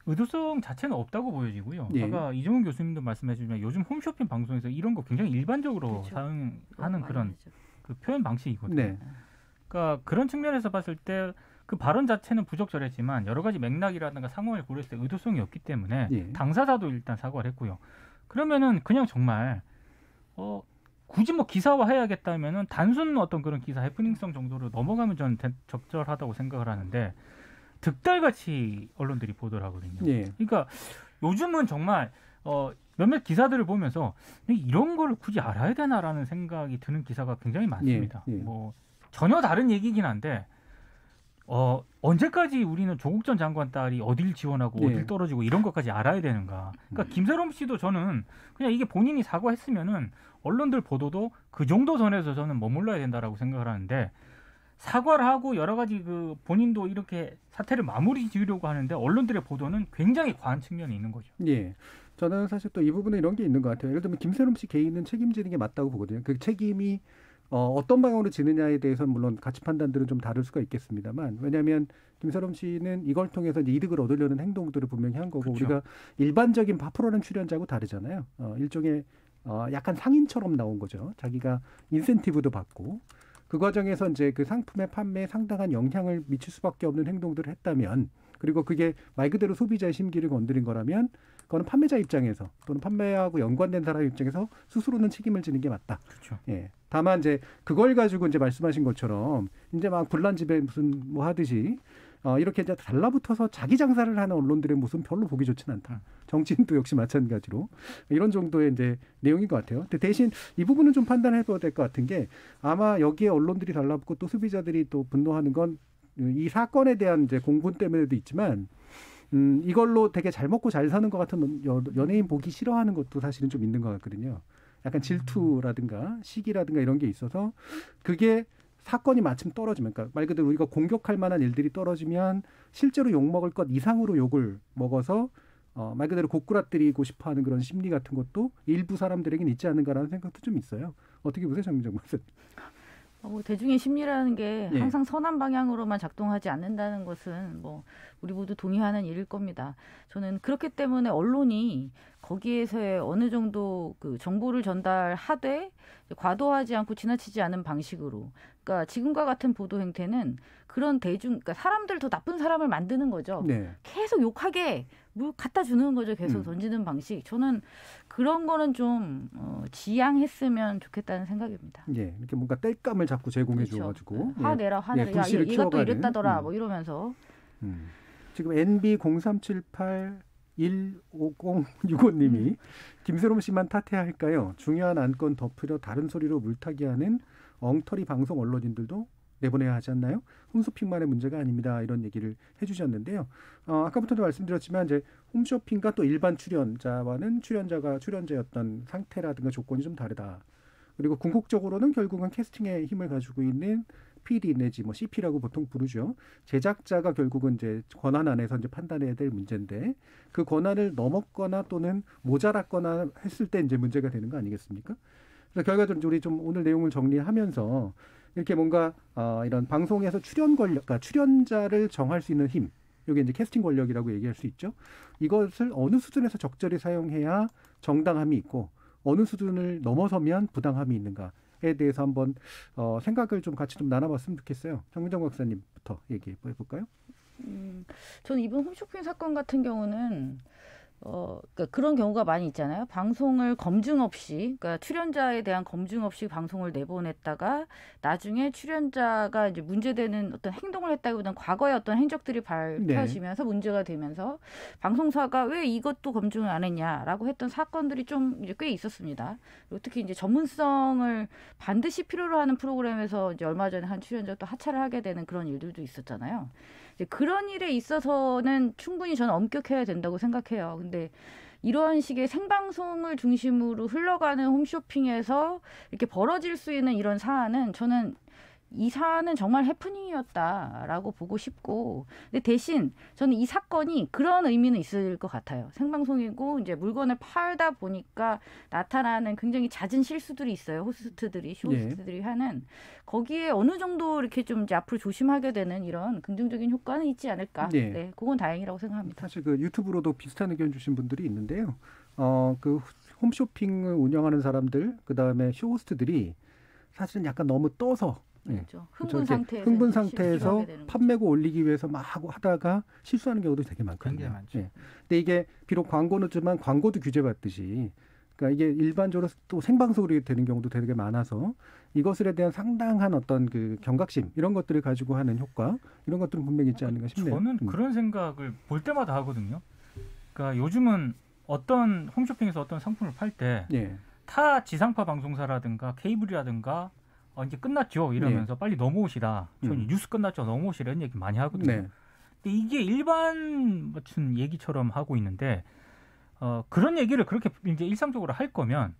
의도성 자체는 없다고 보여지고요. 예. 아까 이종훈 교수님도 말씀해주지만 요즘 홈쇼핑 방송에서 이런 거 굉장히 일반적으로 그렇죠. 사용하는 그런 그 표현 방식이거든요. 네. 그러니까 그런 측면에서 봤을 때 그 발언 자체는 부적절했지만 여러 가지 맥락이라든가 상황을 고려했을 때 의도성이 없기 때문에 예. 당사자도 일단 사과를 했고요. 그러면은 그냥 정말 굳이 뭐 기사화해야겠다면은 단순 어떤 그런 기사 해프닝성 정도로 넘어가면 저는 적절하다고 생각을 하는데 득달같이 언론들이 보도를 하거든요. 예. 그러니까 요즘은 정말 몇몇 기사들을 보면서 이런 걸 굳이 알아야 되나라는 생각이 드는 기사가 굉장히 많습니다. 예. 뭐 전혀 다른 얘기긴 한데 언제까지 우리는 조국 전 장관 딸이 어딜 지원하고 예. 어딜 떨어지고 이런 것까지 알아야 되는가? 그러니까 김세롬 씨도 저는 그냥 이게 본인이 사과했으면은 언론들 보도도 그 정도 선에서 저는 머물러야 된다라고 생각을 하는데 사과를 하고 여러 가지 그 본인도 이렇게 사태를 마무리 지으려고 하는데 언론들의 보도는 굉장히 과한 측면이 있는 거죠. 예. 저는 사실 또 이 부분에 이런 게 있는 것 같아요. 예를 들면 김세롬 씨 개인은 책임지는 게 맞다고 보거든요. 그 책임이 어떤 방향으로 지느냐에 대해서는 물론 가치 판단들은 좀 다를 수가 있겠습니다만 왜냐하면 김세롬 씨는 이걸 통해서 이제 이득을 얻으려는 행동들을 분명히 한 거고 그렇죠. 우리가 일반적인 프로그램 출연자하고 다르잖아요. 일종의 약간 상인처럼 나온 거죠. 자기가 인센티브도 받고 그 과정에서 이제 그 상품의 판매에 상당한 영향을 미칠 수밖에 없는 행동들을 했다면 그리고 그게 말 그대로 소비자의 심기를 건드린 거라면 그거는 판매자 입장에서 또는 판매하고 연관된 사람 입장에서 스스로는 책임을 지는 게 맞다. 그렇죠. 예. 다만 이제 그걸 가지고 이제 말씀하신 것처럼 이제 막 불난 집에 무슨 뭐 하듯이 이렇게 이제 달라붙어서 자기 장사를 하는 언론들의 모습은 별로 보기 좋지는 않다. 정치인도 역시 마찬가지로 이런 정도의 이제 내용인 것 같아요. 근데 대신 이 부분은 좀 판단해봐야 될 것 같은 게 아마 여기에 언론들이 달라붙고 또 소비자들이 또 분노하는 건 이 사건에 대한 이제 공분 때문에도 있지만 이걸로 되게 잘 먹고 잘 사는 것 같은 연예인 보기 싫어하는 것도 사실은 좀 있는 것 같거든요. 약간 질투라든가 시기라든가 이런 게 있어서 그게 사건이 마침 떨어지면 그러니까 말 그대로 우리가 공격할 만한 일들이 떨어지면 실제로 욕먹을 것 이상으로 욕을 먹어서 말 그대로 고꾸라뜨리고 싶어하는 그런 심리 같은 것도 일부 사람들에게는 있지 않은가라는 생각도 좀 있어요. 어떻게 보세요, 장민정 박사님? 뭐 대중의 심리라는 게 예. 항상 선한 방향으로만 작동하지 않는다는 것은 뭐 우리 모두 동의하는 일일 겁니다. 저는 그렇기 때문에 언론이 거기에서의 어느 정도 그 정보를 전달하되 과도하지 않고 지나치지 않은 방식으로, 그러니까 지금과 같은 보도 행태는 그런 그러니까 사람들 더 나쁜 사람을 만드는 거죠. 네. 계속 욕하게 물 갖다 주는 거죠. 계속 던지는 방식. 저는 그런 거는 좀 지양했으면 좋겠다는 생각입니다. 예, 이렇게 뭔가 뗄감을 자꾸 제공해 그렇죠. 줘가지고 화내라. 야, 불씨를 얘가 또 키워가는. 이랬다더라. 뭐 이러면서. 지금 NB03781506호님이 김세롬 씨만 탓해야 할까요? 중요한 안건 덮으려 다른 소리로 물타기하는 엉터리 방송 언론인들도 내보내야 하지 않나요? 홈쇼핑만의 문제가 아닙니다. 이런 얘기를 해주셨는데요. 아까부터도 말씀드렸지만 이제 홈쇼핑과 또 일반 출연자와는 출연자의 어떤 상태라든가 조건이 좀 다르다. 그리고 궁극적으로는 결국은 캐스팅의 힘을 가지고 있는 PD 내지 뭐 CP라고 보통 부르죠. 제작자가 결국은 이제 권한 안에서 이제 판단해야 될 문제인데 그 권한을 넘었거나 또는 모자랐거나 했을 때 이제 문제가 되는 거 아니겠습니까? 그래서 결과적으로 우리 좀 오늘 내용을 정리하면서 이렇게 뭔가 이런 방송에서 출연 권력, 그러니까 출연자를 정할 수 있는 힘, 이게 이제 캐스팅 권력이라고 얘기할 수 있죠. 이것을 어느 수준에서 적절히 사용해야 정당함이 있고 어느 수준을 넘어서면 부당함이 있는가에 대해서 한번 생각을 좀 같이 좀 나눠봤으면 좋겠어요. 장민정 박사님부터 얘기해 볼까요? 저는 이번 홈쇼핑 사건 같은 경우는 그러니까 그런 경우가 많이 있잖아요. 방송을 검증 없이, 그러니까 출연자에 대한 검증 없이 방송을 내보냈다가 나중에 출연자가 이제 문제되는 어떤 행동을 했다기보다는 과거의 어떤 행적들이 밝혀지면서 문제가 되면서 방송사가 왜 이것도 검증을 안 했냐라고 했던 사건들이 좀 이제 꽤 있었습니다. 그리고 특히 이제 전문성을 반드시 필요로 하는 프로그램에서 이제 얼마 전에 한 출연자가 또 하차를 하게 되는 그런 일들도 있었잖아요. 이제 그런 일에 있어서는 충분히 저는 엄격해야 된다고 생각해요. 근데 이러한 식의 생방송을 중심으로 흘러가는 홈쇼핑에서 이렇게 벌어질 수 있는 이런 사안은 저는 이 사안은 정말 해프닝이었다라고 보고 싶고, 근데 대신 저는 이 사건이 그런 의미는 있을 것 같아요. 생방송이고 이제 물건을 팔다 보니까 나타나는 굉장히 잦은 실수들이 있어요. 호스트들이, 쇼호스트들이 하는, 거기에 어느 정도 이렇게 좀 이제 앞으로 조심하게 되는 이런 긍정적인 효과는 있지 않을까. 네, 그건 다행이라고 생각합니다. 사실 그 유튜브로도 비슷한 의견 주신 분들이 있는데요. 그 홈쇼핑을 운영하는 사람들, 그 다음에 쇼호스트들이 사실은 약간 너무 떠서, 그렇죠. 흥분 상태에서 판매고 올리기 위해서 막 하다가 실수하는 경우도 되게 많거든요. 많죠. 근데 이게 비록 광고는지만 광고도 규제받듯이, 그러니까 이게 일반적으로 또 생방송으로 되는 경우도 되게 많아서 이것에 대한 상당한 어떤 그 경각심, 이런 것들을 가지고 하는 효과, 이런 것들은 분명히 있지 않는가 싶네요. 저는 그런 생각을 볼 때마다 하거든요. 그러니까 요즘은 어떤 홈쇼핑에서 어떤 상품을 팔 때 타 지상파 방송사라든가 케이블이라든가 이제 끝났죠 이러면서 빨리 넘어오시라. 저는 뉴스 끝났죠, 넘어오시라, 이런 얘기 많이 하거든요. 근데 이게 일반 같은 얘기처럼 하고 있는데, 그런 얘기를 그렇게 이제 일상적으로 할 거면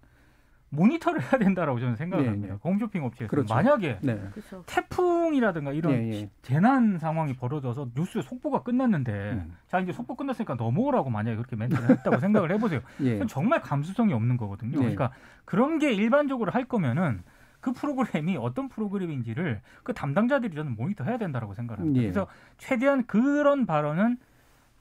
모니터를 해야 된다라고 저는 생각을 합니다. 홈쇼핑 업체에서. 그렇죠. 만약에 그렇죠. 태풍이라든가 이런 재난 상황이 벌어져서 뉴스 속보가 끝났는데 자, 이제 속보 끝났으니까 넘어오라고 만약에 그렇게 멘트를 했다고 생각을 해보세요. 그건 정말 감수성이 없는 거거든요. 그러니까 그런 게 일반적으로 할 거면은 그 프로그램이 어떤 프로그램인지를 그 담당자들이 저는 모니터해야 된다라고 생각을 합니다. 그래서 최대한 그런 발언은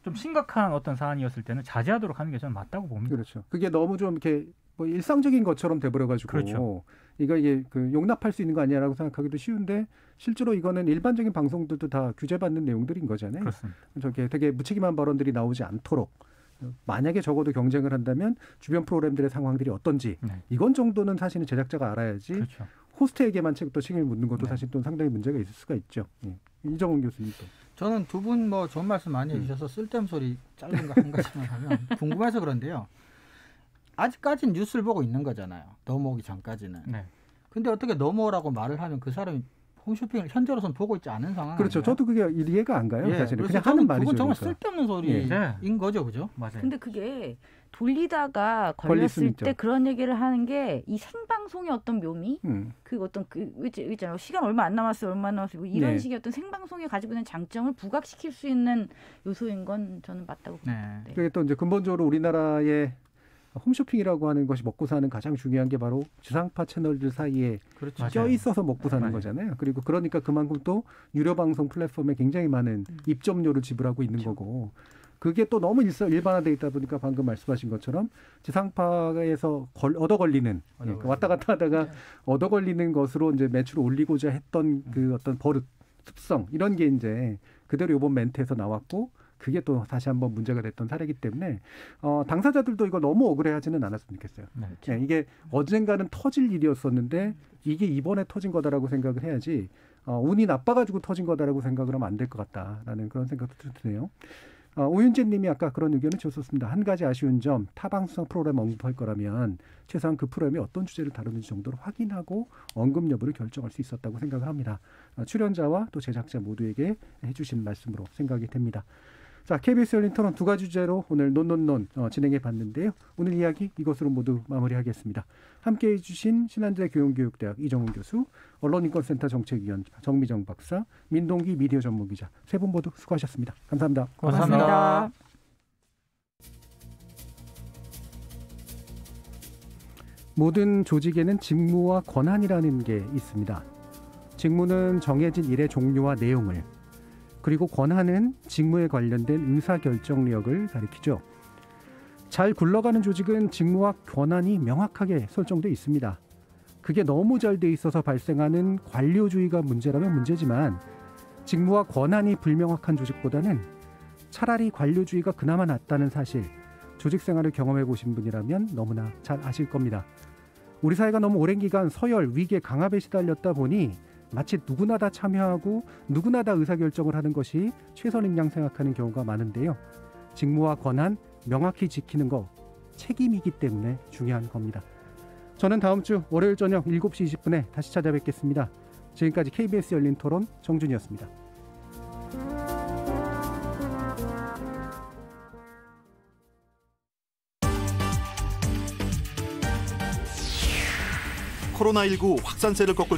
좀 심각한 어떤 사안이었을 때는 자제하도록 하는 게 저는 맞다고 봅니다. 그렇죠. 그게 너무 좀 이렇게 뭐 일상적인 것처럼 돼버려가지고, 그렇죠. 이게 그 용납할 수 있는 거 아니야라고 생각하기도 쉬운데, 실제로 이거는 일반적인 방송들도 다 규제받는 내용들인 거잖아요. 그렇습니다. 저게 되게 무책임한 발언들이 나오지 않도록, 만약에 적어도 경쟁을 한다면 주변 프로그램들의 상황들이 어떤지, 이건 정도는 사실은 제작자가 알아야지. 그렇죠. 호스트에게만 또 책임을 묻는 것도 사실 또 상당히 문제가 있을 수가 있죠. 이정훈 교수님 또. 저는 두 분 뭐 좋은 말씀 많이 해주셔서 쓸데없는 소리 짧은 거 한 가지만 하면 궁금해서 그런데요. 아직까지는 뉴스를 보고 있는 거잖아요. 넘어오기 전까지는. 근데 어떻게 넘어오라고 말을 하면 그 사람이 홈쇼핑을 현재로서는 보고 있지 않은 상황. 그렇죠. 아닌가요? 저도 그게 이해가 안 가요. 사실은 그냥 저는 하는 말이죠. 그건 정말 그러니까. 쓸데없는 소리인 거죠, 그죠? 맞아요. 근데 그게 돌리다가 걸렸을 때 그런 얘기를 하는 게 이 생방송의 어떤 묘미, 그 어떤 그 있잖아요. 시간 얼마 안 남았어요, 뭐 이런 식의 어떤 생방송이 가지고 있는 장점을 부각시킬 수 있는 요소인 건 저는 맞다고 봅니다. 그게 또 이제 근본적으로 우리나라의 홈쇼핑이라고 하는 것이 먹고 사는 가장 중요한 게 바로 지상파 채널들 사이에 껴 있어서 먹고 사는 거잖아요. 그리고 그러니까 그만큼 또 유료 방송 플랫폼에 굉장히 많은 입점료를 지불하고 있는 거고, 그게 또 너무 일반화되어 있다 보니까 방금 말씀하신 것처럼 지상파에서 얻어 걸리는, 왔다 갔다 하다가 얻어 걸리는 것으로 이제 매출을 올리고자 했던 그 어떤 버릇, 습성, 이런 게 이제 그대로 이번 멘트에서 나왔고, 그게 또 다시 한번 문제가 됐던 사례이기 때문에 당사자들도 이거 너무 억울해하지는 않았으면 좋겠어요. 이게 언젠가는 터질 일이었었는데 이게 이번에 터진 거다라고 생각을 해야지, 운이 나빠가지고 터진 거다라고 생각을 하면 안 될 것 같다라는 그런 생각도 드네요. 오윤재 님이 아까 그런 의견을 주셨습니다. 한 가지 아쉬운 점, 타방송 프로그램 언급할 거라면 최소한 그 프로그램이 어떤 주제를 다루는지 정도로 확인하고 언급 여부를 결정할 수 있었다고 생각을 합니다. 출연자와 또 제작자 모두에게 해주신 말씀으로 생각이 됩니다. 자, KBS 열린 토론 두 가지 주제로 오늘 논논논 진행해 봤는데요. 오늘 이야기 이것으로 모두 마무리하겠습니다. 함께해 주신 신한대 교양교육대학 이정훈 교수, 언론인권센터 정책위원 정미정 박사, 민동기 미디어 전문기자, 세 분 모두 수고하셨습니다. 감사합니다. 고맙습니다. 모든 조직에는 직무와 권한이라는 게 있습니다. 직무는 정해진 일의 종류와 내용을, 그리고 권한은 직무에 관련된 의사결정력을 가리키죠. 잘 굴러가는 조직은 직무와 권한이 명확하게 설정돼 있습니다. 그게 너무 잘 돼 있어서 발생하는 관료주의가 문제라면 문제지만, 직무와 권한이 불명확한 조직보다는 차라리 관료주의가 그나마 낫다는 사실, 조직 생활을 경험해 보신 분이라면 너무나 잘 아실 겁니다. 우리 사회가 너무 오랜 기간 서열, 위계, 강압에 시달렸다 보니 마치 누구나 다 참여하고 누구나 다 의사결정을 하는 것이 최선인 양 생각하는 경우가 많은데요. 직무와 권한 명확히 지키는 거 책임이기 때문에 중요한 겁니다. 저는 다음 주 월요일 저녁 7시 20분에 다시 찾아뵙겠습니다. 지금까지 KBS 열린 토론 정준이었습니다. 코로나19 확산세를 꺾을